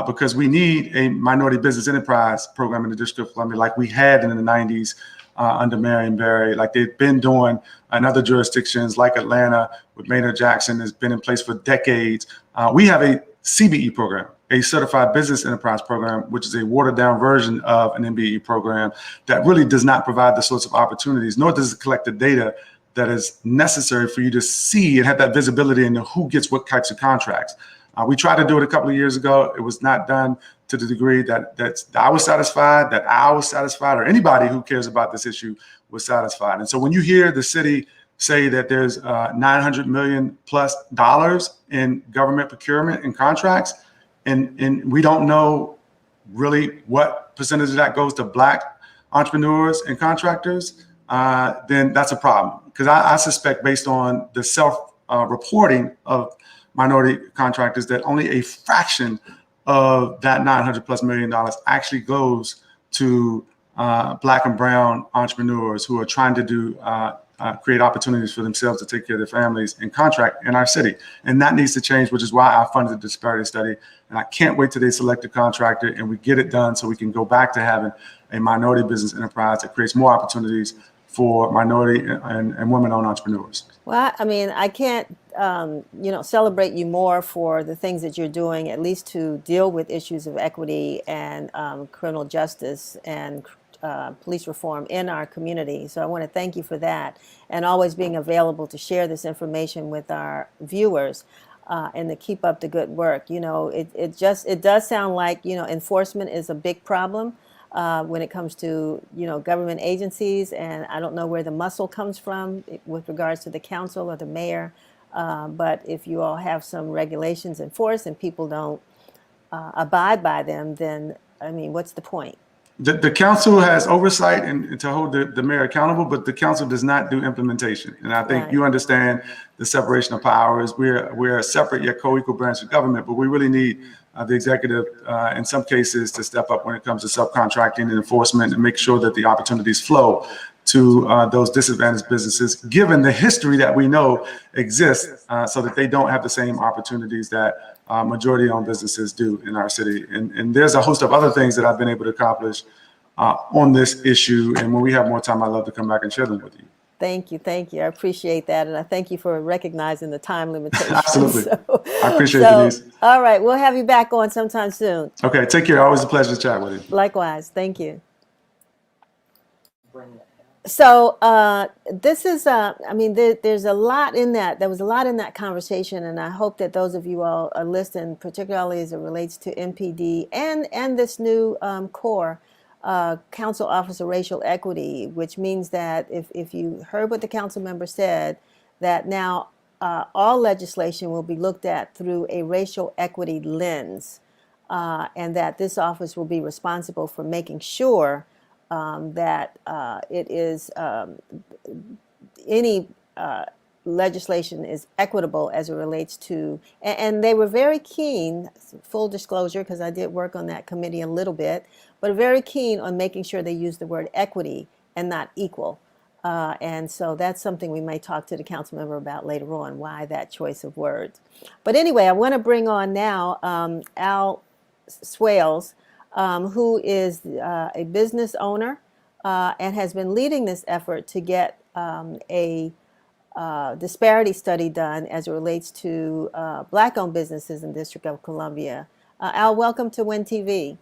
Speaker 7: because we need a minority business enterprise program in the District of Columbia like we had in the 90s under Marion Barry, like they've been doing in other jurisdictions like Atlanta with Maynard Jackson, has been in place for decades. We have a CBE program, a Certified Business Enterprise program, which is a watered down version of an MBE program that really does not provide the sorts of opportunities, nor does it collect the data that is necessary for you to see and have that visibility into who gets what types of contracts. We tried to do it a couple of years ago. It was not done to the degree that I was satisfied, that Al was satisfied, or anybody who cares about this issue was satisfied. And so when you hear the city say that there's $900 million plus in government procurement and contracts, and we don't know really what percentage of that goes to Black entrepreneurs and contractors, then that's a problem. Because I suspect, based on the self-reporting of minority contractors, that only a fraction of that $900+ million actually goes to Black and brown entrepreneurs who are trying to create opportunities for themselves to take care of their families and contract in our city. And that needs to change, which is why I funded the disparity study. And I can't wait till they select a contractor and we get it done so we can go back to having a minority business enterprise that creates more opportunities for minority and women-owned entrepreneurs.
Speaker 1: Well, I mean, I can't, celebrate you more for the things that you're doing, at least to deal with issues of equity and criminal justice and police reform in our community. So I want to thank you for that, and always being available to share this information with our viewers and to keep up the good work. You know, it does sound like, enforcement is a big problem when it comes to, government agencies, and I don't know where the muscle comes from with regards to the council or the mayor, but if you all have some regulations enforced and people don't abide by them, then, I mean, what's the point?
Speaker 7: The council has oversight and to hold the mayor accountable, but the council does not do implementation. And I think
Speaker 1: Right.
Speaker 7: you understand the separation of powers. We're a separate yet co-equal branch of government, but we really need the executive, in some cases, to step up when it comes to subcontracting and enforcement and make sure that the opportunities flow to those disadvantaged businesses, given the history that we know exists, so that they don't have the same opportunities that majority-owned businesses do in our city. And there's a host of other things that I've been able to accomplish on this issue. And when we have more time, I'd love to come back and share them with you.
Speaker 1: Thank you. Thank you. I appreciate that. And I thank you for recognizing the time limitation.
Speaker 7: Absolutely. I appreciate it, Denise.
Speaker 1: All right. We'll have you back on sometime soon.
Speaker 7: Okay. Take care. Always a pleasure to chat with you.
Speaker 1: Likewise. Thank you. So this is, I mean, there's a lot in that. There was a lot in that conversation, and I hope that those of you all are listening, particularly as it relates to MPD and this new core council office of racial equity, which means that if you heard what the council member said, that now all legislation will be looked at through a racial equity lens, and that this office will be responsible for making sure that it is any legislation is equitable as it relates to, and they were very keen, full disclosure, because I did work on that committee a little bit, but very keen on making sure they use the word equity and not equal. And so that's something we may talk to the council member about later on, why that choice of words. But anyway, I want to bring on now Al Swailes, who is a business owner and has been leading this effort to get a disparity study done as it relates to Black-owned businesses in the District of Columbia. Al, welcome to WIN TV.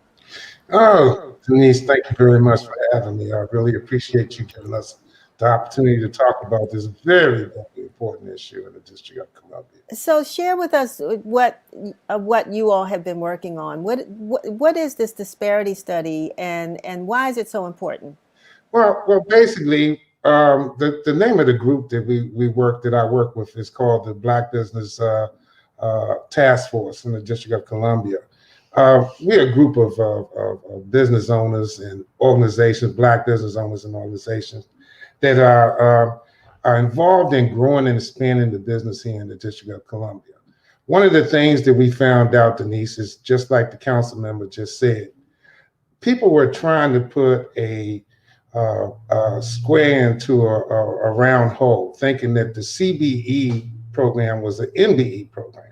Speaker 8: Oh, Denise, thank you very much for having me. I really appreciate you giving us the opportunity to talk about this very, very important issue in the District of Columbia.
Speaker 1: So share with us what you all have been working on. What is this disparity study, and why is it so important?
Speaker 8: Well, basically, the name of the group that I work with is called the Black Business Task Force in the District of Columbia. We're a group of business owners and organizations, Black business owners and organizations that are involved in growing and expanding the business here in the District of Columbia. One of the things that we found out, Denise, is just like the council member just said, people were trying to put a square into a round hole, thinking that the CBE program was an MBE program.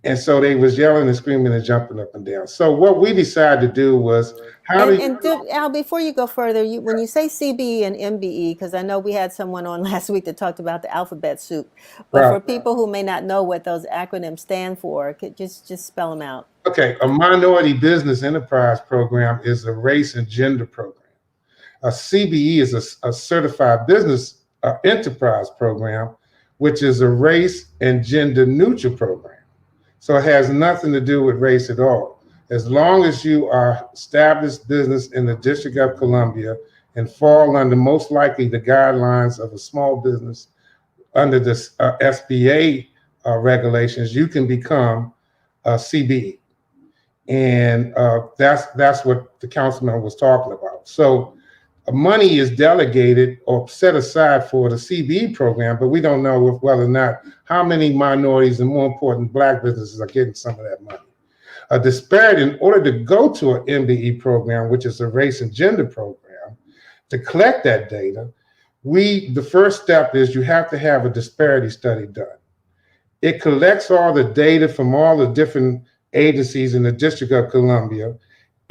Speaker 8: And so they was yelling and screaming and jumping up and down. So what we decided to do was,
Speaker 1: Al, before you go further, when you say CBE and MBE, because I know we had someone on last week that talked about the alphabet soup, but for people who may not know what those acronyms stand for, could just spell them out.
Speaker 8: Okay, a minority business enterprise program is a race and gender program. A CBE is a certified business enterprise program, which is a race and gender neutral program. So it has nothing to do with race at all. As long as you are established business in the District of Columbia and fall under most likely the guidelines of a small business under the SBA regulations, you can become a CBE. And that's what the councilman was talking about. So money is delegated or set aside for the CBE program, but we don't know whether or not how many minorities and, more important, Black businesses are getting some of that money. A disparity, in order to go to an MBE program, which is a race and gender program, to collect that data, the first step is you have to have a disparity study done. It collects all the data from all the different agencies in the District of Columbia,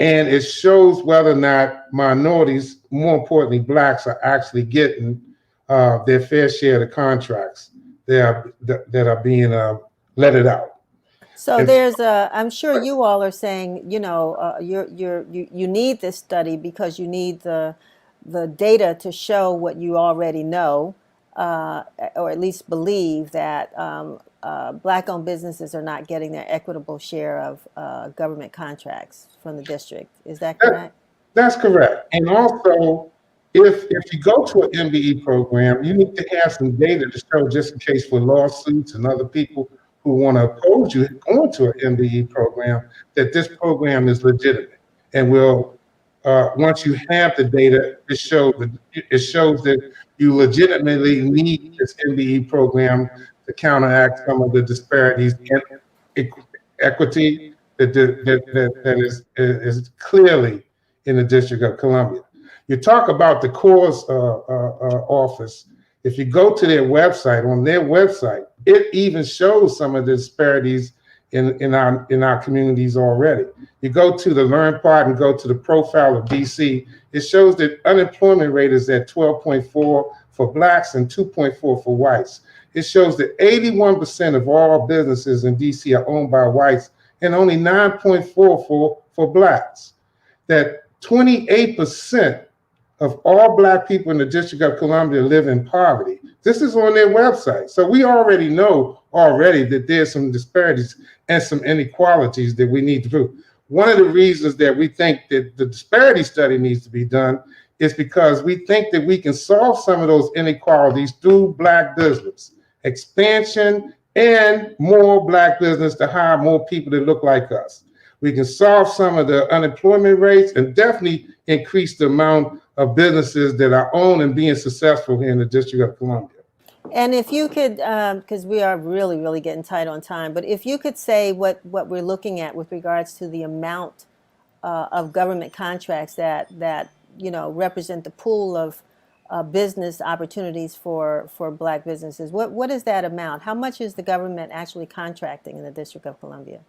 Speaker 8: and it shows whether or not minorities, more importantly, Blacks, are actually getting their fair share of the contracts that are being letted out.
Speaker 1: So there's I'm sure you all are saying, you know, you need this study because you need the data to show what you already know, or at least believe that Black-owned businesses are not getting their equitable share of government contracts from the district. Is that correct?
Speaker 8: That's correct. And also, if you go to an MBE program, you need to have some data to show, just in case for lawsuits and other people who want to oppose you going to an MBE program, that this program is legitimate and will once you have the data, it shows that you legitimately need this MBE program to counteract some of the disparities and equity that is clearly in the District of Columbia. You talk about the CORE's office. If you go to their website, on their website, it even shows some of the disparities in our communities already. You go to the Learn part and go to the profile of DC, it shows that unemployment rate is at 12.4 for Blacks and 2.4 for whites. It shows that 81% of all businesses in DC are owned by whites and only 9.4 for Blacks. That 28% of all Black people in the District of Columbia live in poverty. This is on their website. So we already know that there's some disparities and some inequalities that we need to prove. One of the reasons that we think that the disparity study needs to be done is because we think that we can solve some of those inequalities through Black business, expansion, and more Black business to hire more people that look like us. We can solve some of the unemployment rates and definitely increase the amount of businesses that are owned and being successful here in the District of Columbia.
Speaker 1: And if you could, because we are really, really getting tight on time, but if you could say what we're looking at with regards to the amount of government contracts that represent the pool of business opportunities for Black businesses. What is that amount? How much is the government actually contracting in the District of Columbia?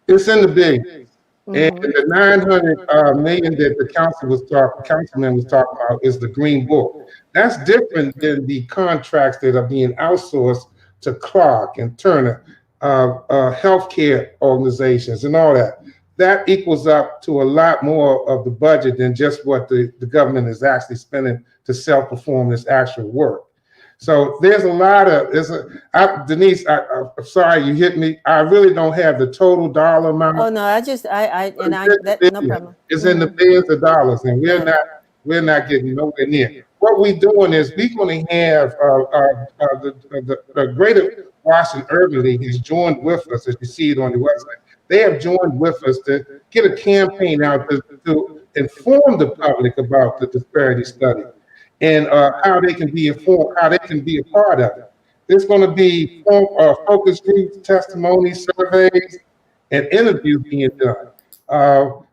Speaker 8: It's in the billions. And the 900 million that the councilman was talking about is the Green Book. That's different than the contracts that are being outsourced to Clark and Turner, healthcare organizations and all that. That equals up to a lot more of the budget than just what the government is actually spending to self-perform this actual work. So there's a lot of, Denise, I'm sorry you hit me. I really don't have the total dollar amount.
Speaker 1: Oh no, no problem.
Speaker 8: It's in the billions of dollars, and we're not getting nowhere near. What we're doing is we're going to have the Greater Washington Urban League has joined with us, as you see it on the website. They have joined with us to get a campaign out to inform the public about the disparity study and how they can be informed, how they can be a part of it. There's going to be focus groups, testimonies, surveys, and interviews being done.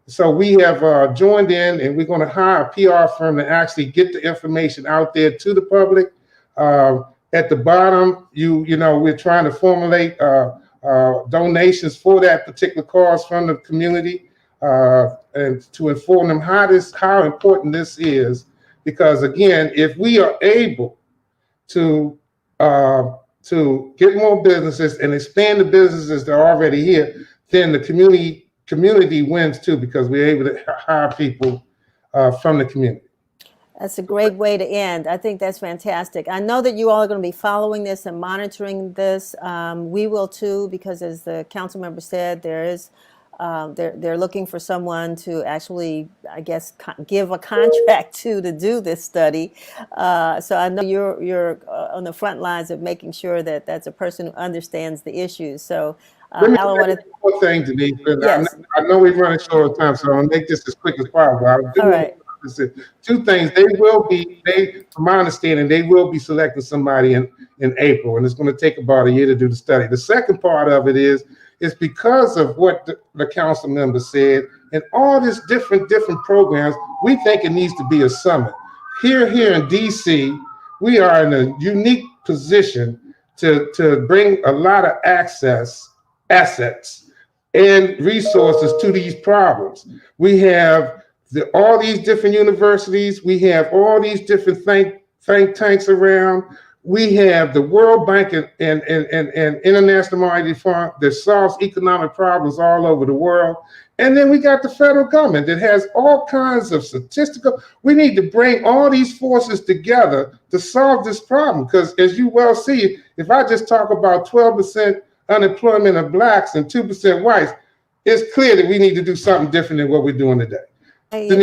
Speaker 8: So we have joined in, and we're going to hire a PR firm to actually get the information out there to the public. At the bottom, we're trying to formulate donations for that particular cause from the community, and to inform them how important this is. Because again, if we are able to get more businesses and expand the businesses that are already here, then the community wins too, because we're able to hire people from the community.
Speaker 1: That's a great way to end. I think that's fantastic. I know that you all are going to be following this and monitoring this. We will too, because as the council member said, they're looking for someone to actually, I guess, give a contract to do this study. So I know you're on the front lines of making sure that that's a person who understands the issues. So
Speaker 8: Let me say one more thing, Denise.
Speaker 1: Yes.
Speaker 8: I know we're running short of time, so I'll make this as quick as possible.
Speaker 1: All right.
Speaker 8: Two things. From my understanding, they will be selecting somebody in April, and it's going to take about a year to do the study. The second part of it is because of what the council member said, and all these different programs, we think it needs to be a summit. Here in DC, we are in a unique position to bring a lot of assets, and resources to these problems. We have all these different universities. We have all these different think tanks around. We have the World Bank and International Monetary Fund that solves economic problems all over the world. And then we got the federal government that has all kinds of statistical. We need to bring all these forces together to solve this problem. Because as you well see, if I just talk about 12% unemployment of Blacks and 2% whites, it's clear that we need to do something different than what we're doing today.
Speaker 1: And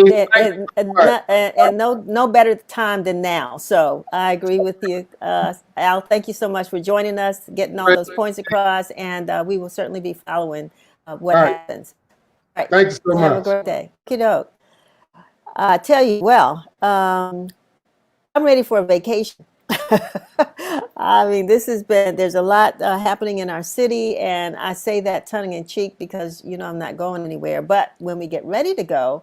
Speaker 1: no better time than now. So I agree with you. Al, thank you so much for joining us, getting all those points across, and we will certainly be following what happens. All right.
Speaker 8: Thank you so much.
Speaker 1: Have a great day. Kiddo. I tell you, I'm ready for a vacation. I mean, there's a lot happening in our city, and I say that tongue in cheek because, I'm not going anywhere. But when we get ready to go,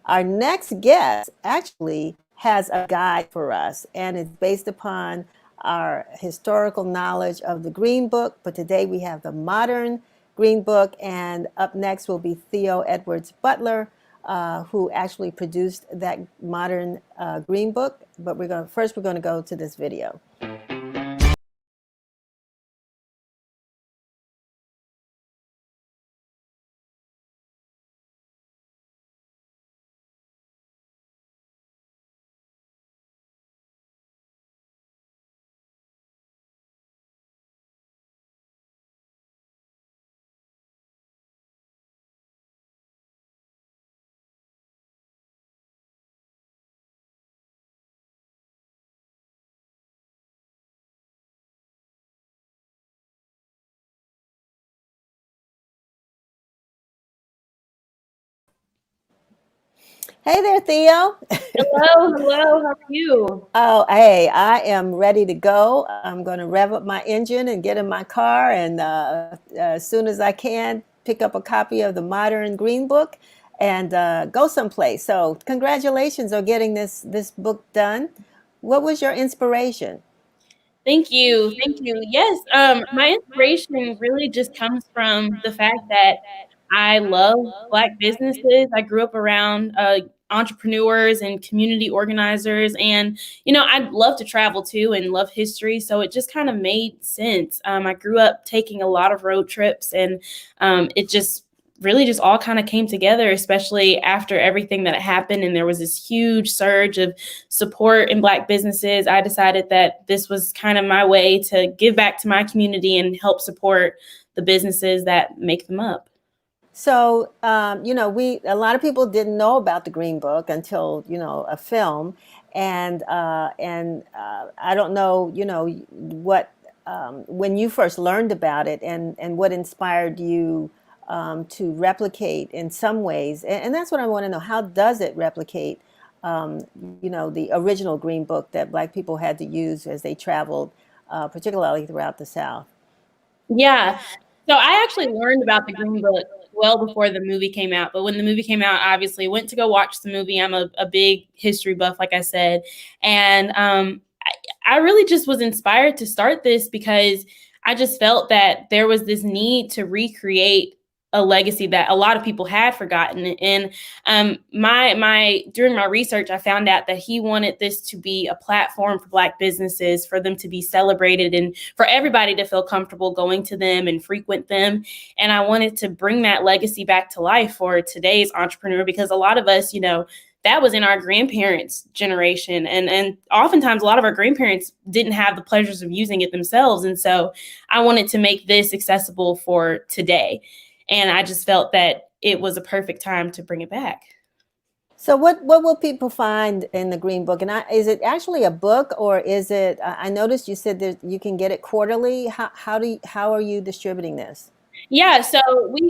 Speaker 1: our next guest actually has a guide for us, and it's based upon our historical knowledge of the Green Book. But today we have the modern Green Book, and up next will be Theo Edwards-Butler, who actually produced that modern Green Book. But we're going to go to this video. Hey there, Theo.
Speaker 9: Hello, how are you?
Speaker 1: Oh, hey, I am ready to go. I'm going to rev up my engine and get in my car, and as soon as I can, pick up a copy of the modern Green Book and go someplace. So, congratulations on getting this book done. What was your inspiration?
Speaker 9: Thank you. Yes, my inspiration really just comes from the fact that I love Black businesses. I grew up around entrepreneurs and community organizers, and I'd love to travel too and love history. So it just kind of made sense. I grew up taking a lot of road trips, and it just really just all kind of came together, especially after everything that happened. And there was this huge surge of support in Black businesses. I decided that this was kind of my way to give back to my community and help support the businesses that make them up.
Speaker 1: So, a lot of people didn't know about the Green Book until, a film. And I don't know, what, when you first learned about it and what inspired you to replicate in some ways. And that's what I want to know. How does it replicate, the original Green Book that Black people had to use as they traveled, particularly throughout the South?
Speaker 9: Yeah. So I actually learned about the Green Book well before the movie came out. But when the movie came out, obviously went to go watch the movie. I'm a big history buff, like I said. And I really just was inspired to start this because I just felt that there was this need to recreate a legacy that a lot of people had forgotten. And during my research, I found out that he wanted this to be a platform for Black businesses, for them to be celebrated and for everybody to feel comfortable going to them and frequent them. And I wanted to bring that legacy back to life for today's entrepreneur, because a lot of us, that was in our grandparents' generation. And oftentimes a lot of our grandparents didn't have the pleasures of using it themselves. And so I wanted to make this accessible for today. And I just felt that it was a perfect time to bring it back.
Speaker 1: So what will people find in the Green Book? And is it actually a book, or is it, I noticed you said that you can get it quarterly. How are you distributing this?
Speaker 9: Yeah, so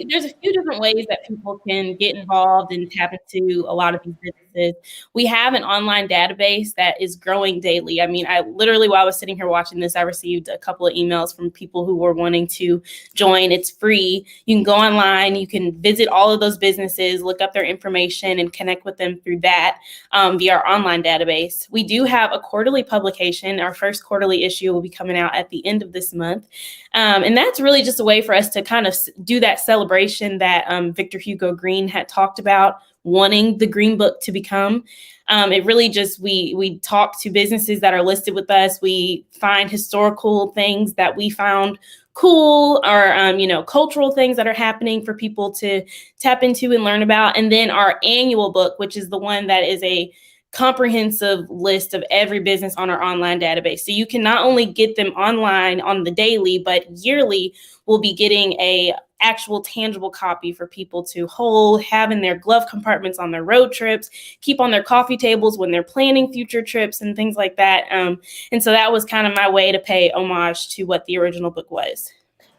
Speaker 9: there's a few different ways that people can get involved and tap into a lot of these businesses. We have an online database that is growing daily. I mean, I literally, while I was sitting here watching this, I received a couple of emails from people who were wanting to join. It's free. You can go online, you can visit all of those businesses, look up their information and connect with them through that via our online database. We do have a quarterly publication. Our first quarterly issue will be coming out at the end of this month. And that's really just a way for us to kind of do that celebration that Victor Hugo Green had talked about wanting the Green Book to become. It really just, we talk to businesses that are listed with us. We find historical things that we found cool, or, cultural things that are happening for people to tap into and learn about. And then our annual book, which is the one that is a comprehensive list of every business on our online database. So you can not only get them online on the daily, but yearly we'll be getting a actual tangible copy for people to hold, have in their glove compartments on their road trips, keep on their coffee tables when they're planning future trips and things like that. And so that was kind of my way to pay homage to what the original book was.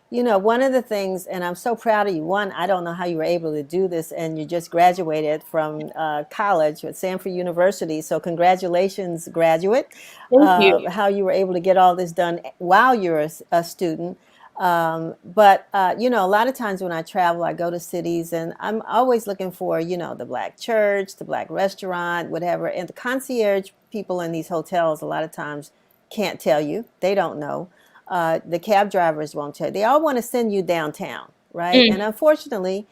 Speaker 1: You know, one of the things, and I'm so proud of you. One, I don't know how you were able to do this, and you just graduated from college at Sanford University. So congratulations, graduate.
Speaker 9: Thank you.
Speaker 1: How you were able to get all this done while you're a student. But you know, a lot of times when I travel, I go to cities, and I'm always looking for, you know, the Black church, the Black restaurant, whatever. And the concierge people in these hotels, a lot of times, can't tell you. They don't know. The cab drivers won't tell you. They all want to send you downtown, right?
Speaker 9: Mm.
Speaker 1: And unfortunately,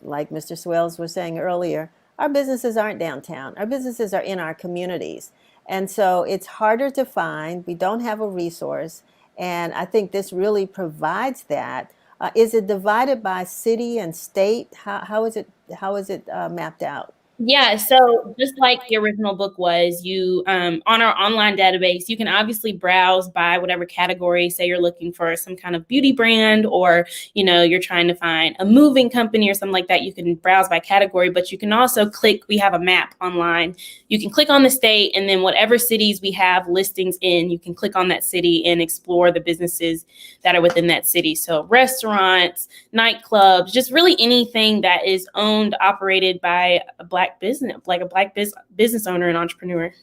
Speaker 1: like Mr. Swailes was saying earlier, our businesses aren't downtown. Our businesses are in our communities. And so it's harder to find. We don't have a resource. And I think this really provides that. Is it divided by city and state? How is it mapped out?
Speaker 9: Yeah, so just like the original book was, you on our online database, you can obviously browse by whatever category. Say you're looking for some kind of beauty brand, or you're trying to find a moving company or something like that. You can browse by category, but you can also click. We have a map online. You can click on the state, and then whatever cities we have listings in, you can click on that city and explore the businesses that are within that city. So restaurants, nightclubs, just really anything that is owned, operated by a Black business, like a Black business owner and entrepreneur.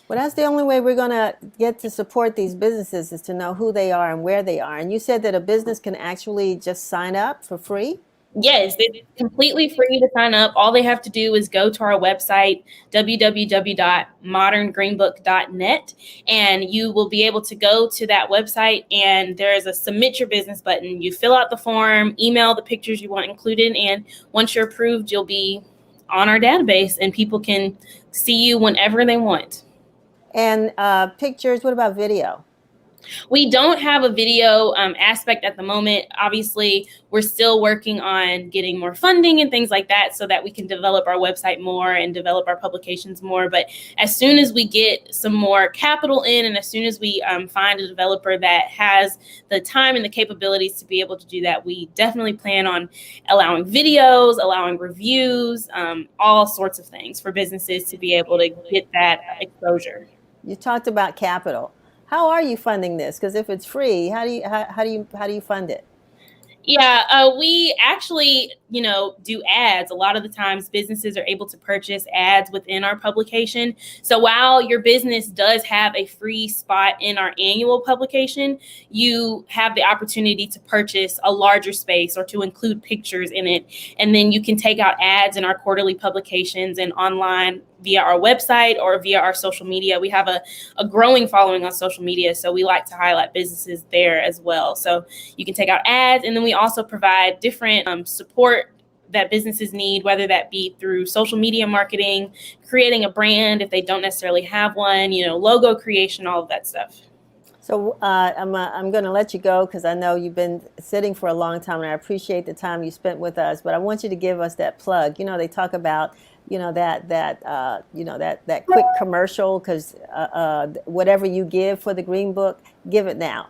Speaker 1: Well, that's the only way we're going to get to support these businesses, is to know who they are and where they are. And you said that a business can actually just sign up for free?
Speaker 9: Yes, it's completely free to sign up. All they have to do is go to our website, www.moderngreenbook.net, and you will be able to go to that website, and there's a submit your business button. You fill out the form, email the pictures you want included, and once you're approved, you'll be on our database, and people can see you whenever they want.
Speaker 1: And pictures, what about video?
Speaker 9: We don't have a video aspect at the moment. Obviously, we're still working on getting more funding and things like that so that we can develop our website more and develop our publications more. But as soon as we get some more capital in, and as soon as we find a developer that has the time and the capabilities to be able to do that, we definitely plan on allowing videos, allowing reviews, all sorts of things for businesses to be able to get that exposure.
Speaker 1: You talked about capital. How are you funding this? Because if it's free, how do you fund it?
Speaker 9: Yeah, we actually, do ads. A lot of the times businesses are able to purchase ads within our publication. So while your business does have a free spot in our annual publication, you have the opportunity to purchase a larger space or to include pictures in it. And then you can take out ads in our quarterly publications and online via our website or via our social media. We have a growing following on social media, so we like to highlight businesses there as well. So you can take out ads, and then we also provide different support that businesses need, whether that be through social media marketing, creating a brand if they don't necessarily have one, logo creation, all of that stuff.
Speaker 1: So I'm going to let you go because I know you've been sitting for a long time, and I appreciate the time you spent with us. But I want you to give us that plug. They talk about that quick commercial, because whatever you give for the Green Book, give it now.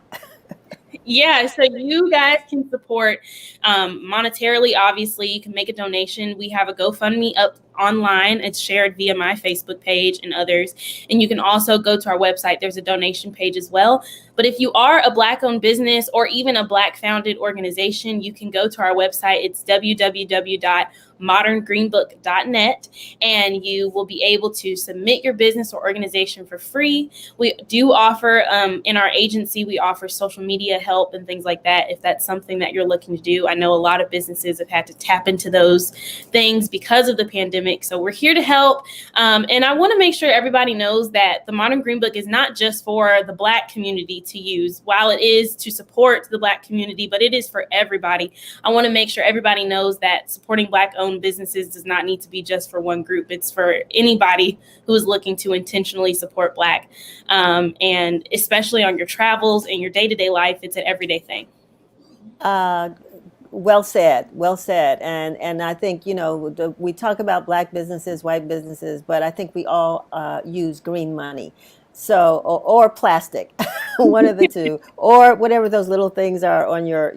Speaker 9: Yeah, so you guys can support monetarily. Obviously, you can make a donation. We have a GoFundMe up online. It's shared via my Facebook page and others. And you can also go to our website. There's a donation page as well. But if you are a Black-owned business or even a Black-founded organization, you can go to our website. It's www.moderngreenbook.net, and you will be able to submit your business or organization for free. We do offer, in our agency, we offer social media help and things like that, if that's something that you're looking to do. I know a lot of businesses have had to tap into those things because of the pandemic. So we're here to help. And I want to make sure everybody knows that the Modern Green Book is not just for the Black community to use. While it is to support the Black community, but it is for everybody. I want to make sure everybody knows that supporting Black-owned businesses does not need to be just for one group. It's for anybody who is looking to intentionally support Black. And especially on your travels and your day-to-day life, it's an everyday thing.
Speaker 1: Well said. And I think, we talk about Black businesses, white businesses, but I think we all use green money. So, or plastic, one of the two, or whatever those little things are on your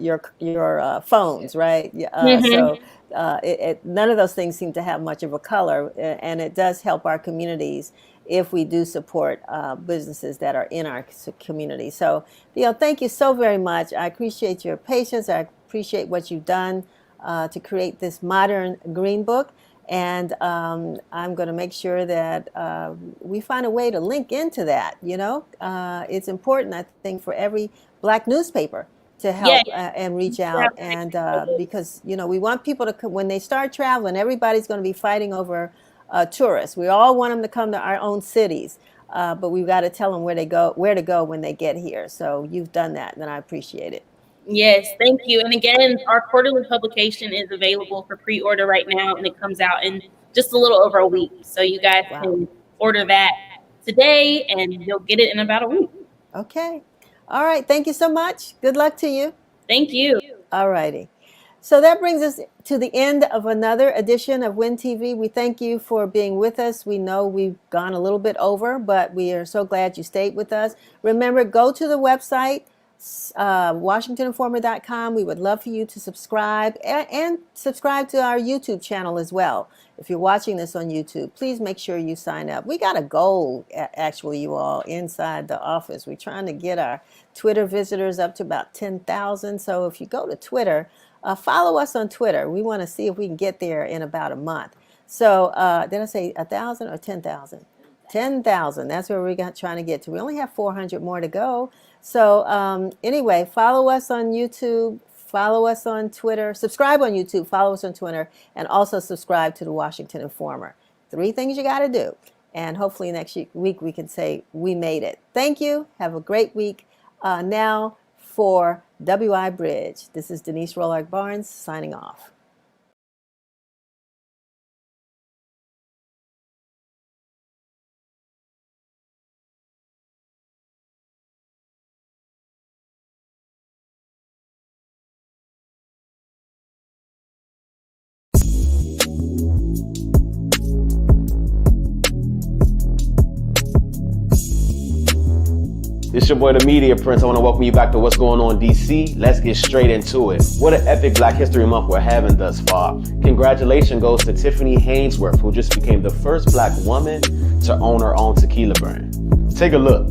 Speaker 1: phones, right? So none of those things seem to have much of a color, and it does help our communities if we do support businesses that are in our community. So, Theo, thank you so very much. I appreciate your patience. I appreciate what you've done to create this modern green book. And I'm going to make sure that we find a way to link into that. It's important, I think, for every Black newspaper to help and reach out. And because, we want people to come, when they start traveling, everybody's going to be fighting over tourists. We all want them to come to our own cities, but we've got to tell them where to go when they get here. So you've done that, and I appreciate it.
Speaker 9: Yes, thank you. And again, our quarterly publication is available for pre-order right now, and it comes out in just a little over a week. So you guys can order that today, and you'll get it in about a week.
Speaker 1: Okay. All right. Thank you so much. Good luck to you.
Speaker 9: Thank you.
Speaker 1: All righty. So that brings us to the end of another edition of WIN TV. We thank you for being with us. We know we've gone a little bit over, but we are so glad you stayed with us. Remember, go to the website, WashingtonInformer.com. We would love for you to subscribe and subscribe to our YouTube channel as well. If you're watching this on YouTube, please make sure you sign up. We got a goal, actually, you all, inside the office. We're trying to get our Twitter visitors up to about 10,000. So if you go to Twitter, follow us on Twitter. We want to see if we can get there in about a month. So did I say 1,000 or 10,000? 10,000. That's where we're trying to get to. We only have 400 more to go. So anyway, follow us on YouTube, follow us on Twitter, subscribe on YouTube, follow us on Twitter, and also subscribe to the Washington Informer. 3 things you got to do. And hopefully next week we can say we made it. Thank you. Have a great week. Now for WI Bridge. This is Denise Rolark Barnes signing off.
Speaker 10: It's your boy, the Media Prince. I want to welcome you back to What's Going On DC. Let's get straight into it. What an epic Black History Month we're having thus far. Congratulations goes to Tiffany Hainsworth, who just became the first Black woman to own her own tequila brand. Take a look.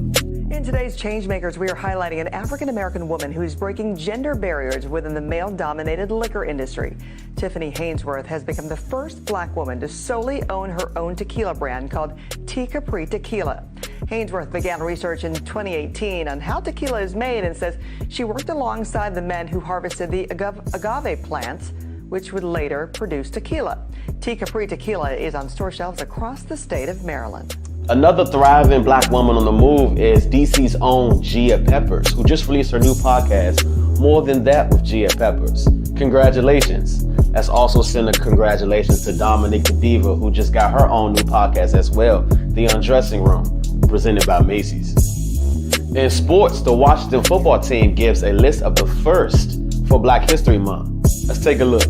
Speaker 11: In today's Changemakers, we are highlighting an African-American woman who is breaking gender barriers within the male-dominated liquor industry. Tiffany Hainsworth has become the first Black woman to solely own her own tequila brand called Tea Capri Tequila. Hainsworth began research in 2018 on how tequila is made and says she worked alongside the men who harvested the agave plants, which would later produce tequila. Tea Capri Tequila is on store shelves across the state of Maryland.
Speaker 10: Another thriving Black woman on the move is DC's own Gia Peppers, who just released her new podcast, More Than That with Gia Peppers. Congratulations. Let's also send a congratulations to Dominique the Diva, who just got her own new podcast as well, The Undressing Room, presented by Macy's. In sports, the Washington football team gives a list of the first for Black History Month. Let's take a look.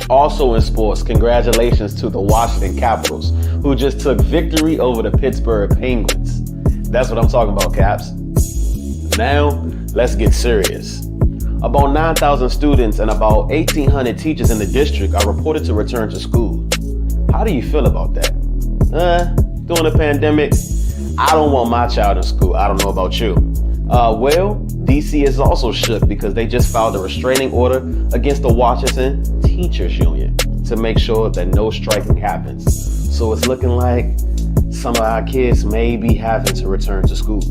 Speaker 10: Also in sports, congratulations to the Washington Capitals, who just took victory over the Pittsburgh Penguins. That's what I'm talking about, Caps. Now, let's get serious. About 9,000 students and about 1,800 teachers in the district are reported to return to school. How do you feel about that? During the pandemic, I don't want my child in school. I don't know about you. Well, DC is also shook because they just filed a restraining order against the Washington Teachers Union to make sure that no striking happens. So it's looking like some of our kids may be having to return to school.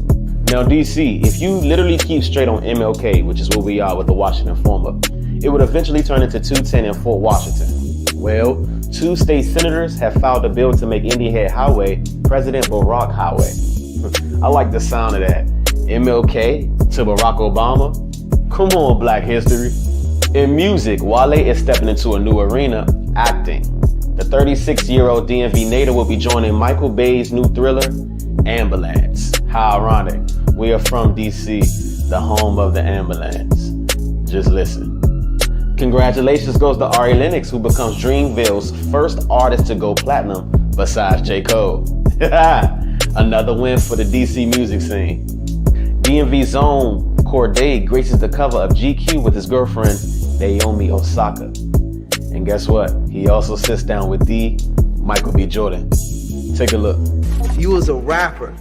Speaker 10: Now, DC, if you literally keep straight on MLK, which is where we are with the Washington Informer, it would eventually turn into 210 in Fort Washington. Well, 2 state senators have filed a bill to make Indian Head Highway President Barack Highway. I like the sound of that. MLK to Barack Obama. Come on, Black history. In music, Wale is stepping into a new arena, acting. The 36-year-old DMV native will be joining Michael Bay's new thriller, Ambulance. How ironic. We are from DC, the home of the ambulance. Just listen. Congratulations goes to Ari Lennox, who becomes Dreamville's first artist to go platinum besides J. Cole. Another win for the DC music scene. DMV's own Corday graces the cover of GQ with his girlfriend, Naomi Osaka. And guess what? He also sits down with the Michael B. Jordan. Take a look.
Speaker 12: You was a rapper.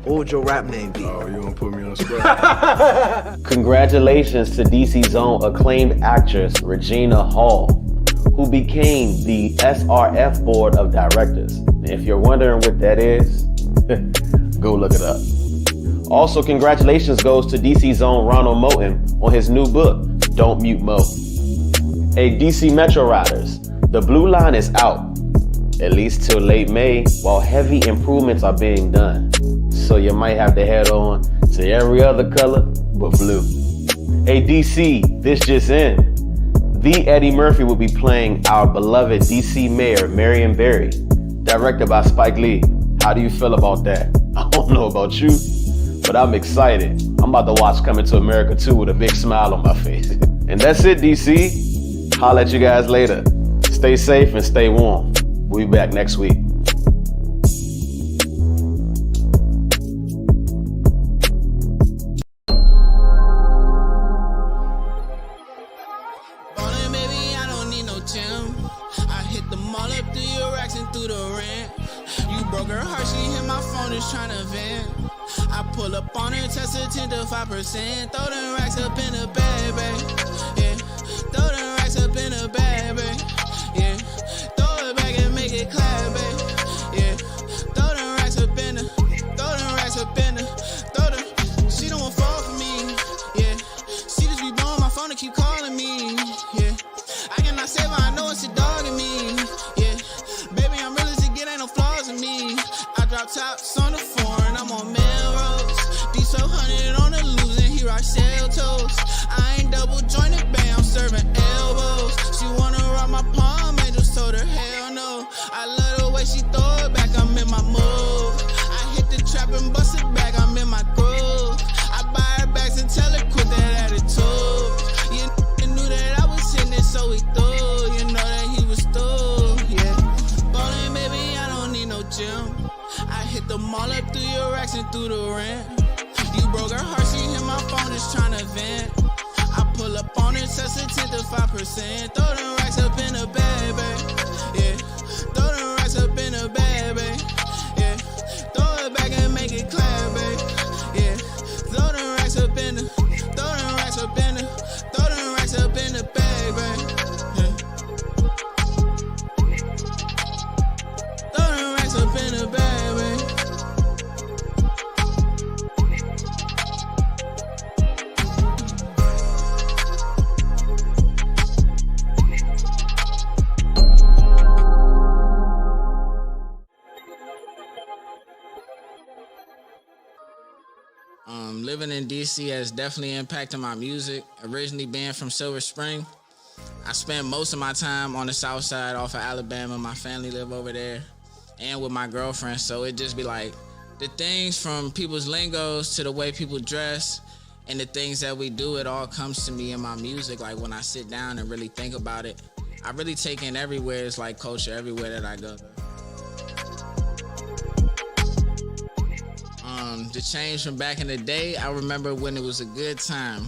Speaker 12: What would your rap name be?
Speaker 13: Oh, you gonna put me on the spot?
Speaker 10: Congratulations to DC's own acclaimed actress, Regina Hall, who became the SRF Board of Directors. And if you're wondering what that is, go look it up. Also, congratulations goes to DC's own Ronald Moten on his new book, Don't Mute Mo. Hey, DC Metro Riders, the Blue Line is out, at least till late May, while heavy improvements are being done. So you might have to head on to every other color but blue. Hey DC, this just in. The Eddie Murphy will be playing our beloved DC Mayor, Marion Barry, directed by Spike Lee. How do you feel about that? I don't know about you, but I'm excited. I'm about to watch Coming to America 2 with a big smile on my face. And that's it, DC. Holla at you guys later. Stay safe and stay warm. We'll be back next week.
Speaker 14: Trying to vent. I pull up on her, test her 10 to 5%. Throw them racks up in the bag, babe. Yeah. Throw them racks up in the bag, babe. Yeah. Throw it back and make it clap, babe. Yeah. Throw them racks up in the. Throw them racks up in the. Throw them. She don't want to fall for me. Yeah. She just be blowing my phone and keep calling me. Yeah. I cannot save her, I know it's a dog in me. Yeah. Baby, I'm realistic, it ain't no flaws in me. Drop tops on the foreign, I'm on Melrose. D so 100 on the loose and he rock shell toes. I ain't double jointed, bang, I'm serving elbows. She wanna rock my palm, angels told her hell no. I love the way she throw it back, I'm in my move. I hit the trap and bust it back, I'm in my groove. I buy her bags and tell her quit that attitude. You knew that I was hitting it, so we threw. You know that he was through, yeah. Ballin', baby, I don't need no gym. I hit them all up through your racks and through the rent. You broke her heart, she hit my phone just tryna vent. I pull up on her, test her 10 to 5%. Throw them racks up in the bag, babe. Yeah. Throw them racks up in the bag, babe. Yeah. Throw it back and make it clap, babe. Yeah. Throw them racks up in the. Throw them racks up in the. Throw them racks up in the bag, babe. Yeah. Throw them racks up in the bag. Living in DC has definitely impacted my music. Originally being from Silver Spring, I spent most of my time on the south side off of Alabama. My family live over there and with my girlfriend. So it just be like the things from people's lingos to the way people dress and the things that we do, it all comes to me in my music. Like when I sit down and really think about it, I really take in everywhere. It's like culture everywhere that I go. The change from back in the day, I remember when it was a good time.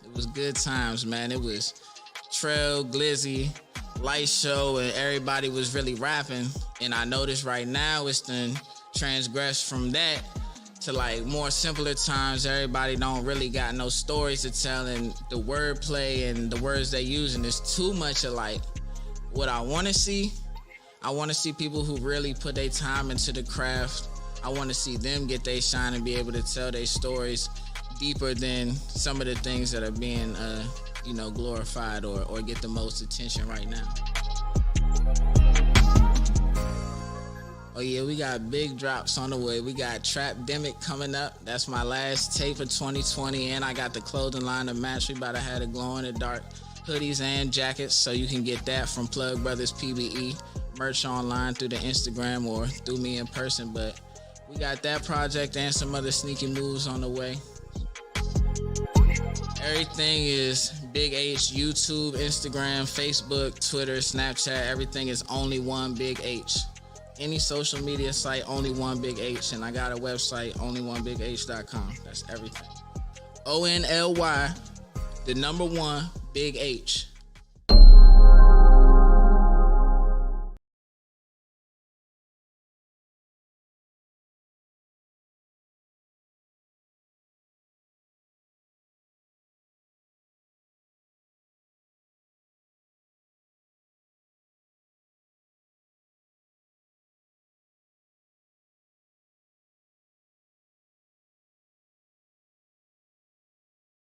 Speaker 14: It was good times, man. It was Trail, Glizzy, Light Show, and everybody was really rapping. And I noticed right now it's done transgressed from that to like more simpler times. Everybody don't really got no stories to tell, and the wordplay and the words they using is too much of like what I want to see. I want to see people who really put their time into the craft. I want to see them get their shine and be able to tell their stories deeper than some of the things that are being, glorified or get the most attention right now. Oh yeah, we got big drops on the way. We got Trapdemic coming up. That's my last tape of 2020, and I got the clothing line to match. We about to have the glow in the dark hoodies and jackets, so you can get that from Plug Brothers PBE. Merch online through the Instagram or through me in person, but we got that project and some other sneaky moves on the way. Everything is Big H. YouTube, Instagram, Facebook, Twitter, Snapchat. Everything is only one Big H. Any social media site, only one Big H. And I got a website, onlybigh.com. That's everything. ONLY, the number one Big H.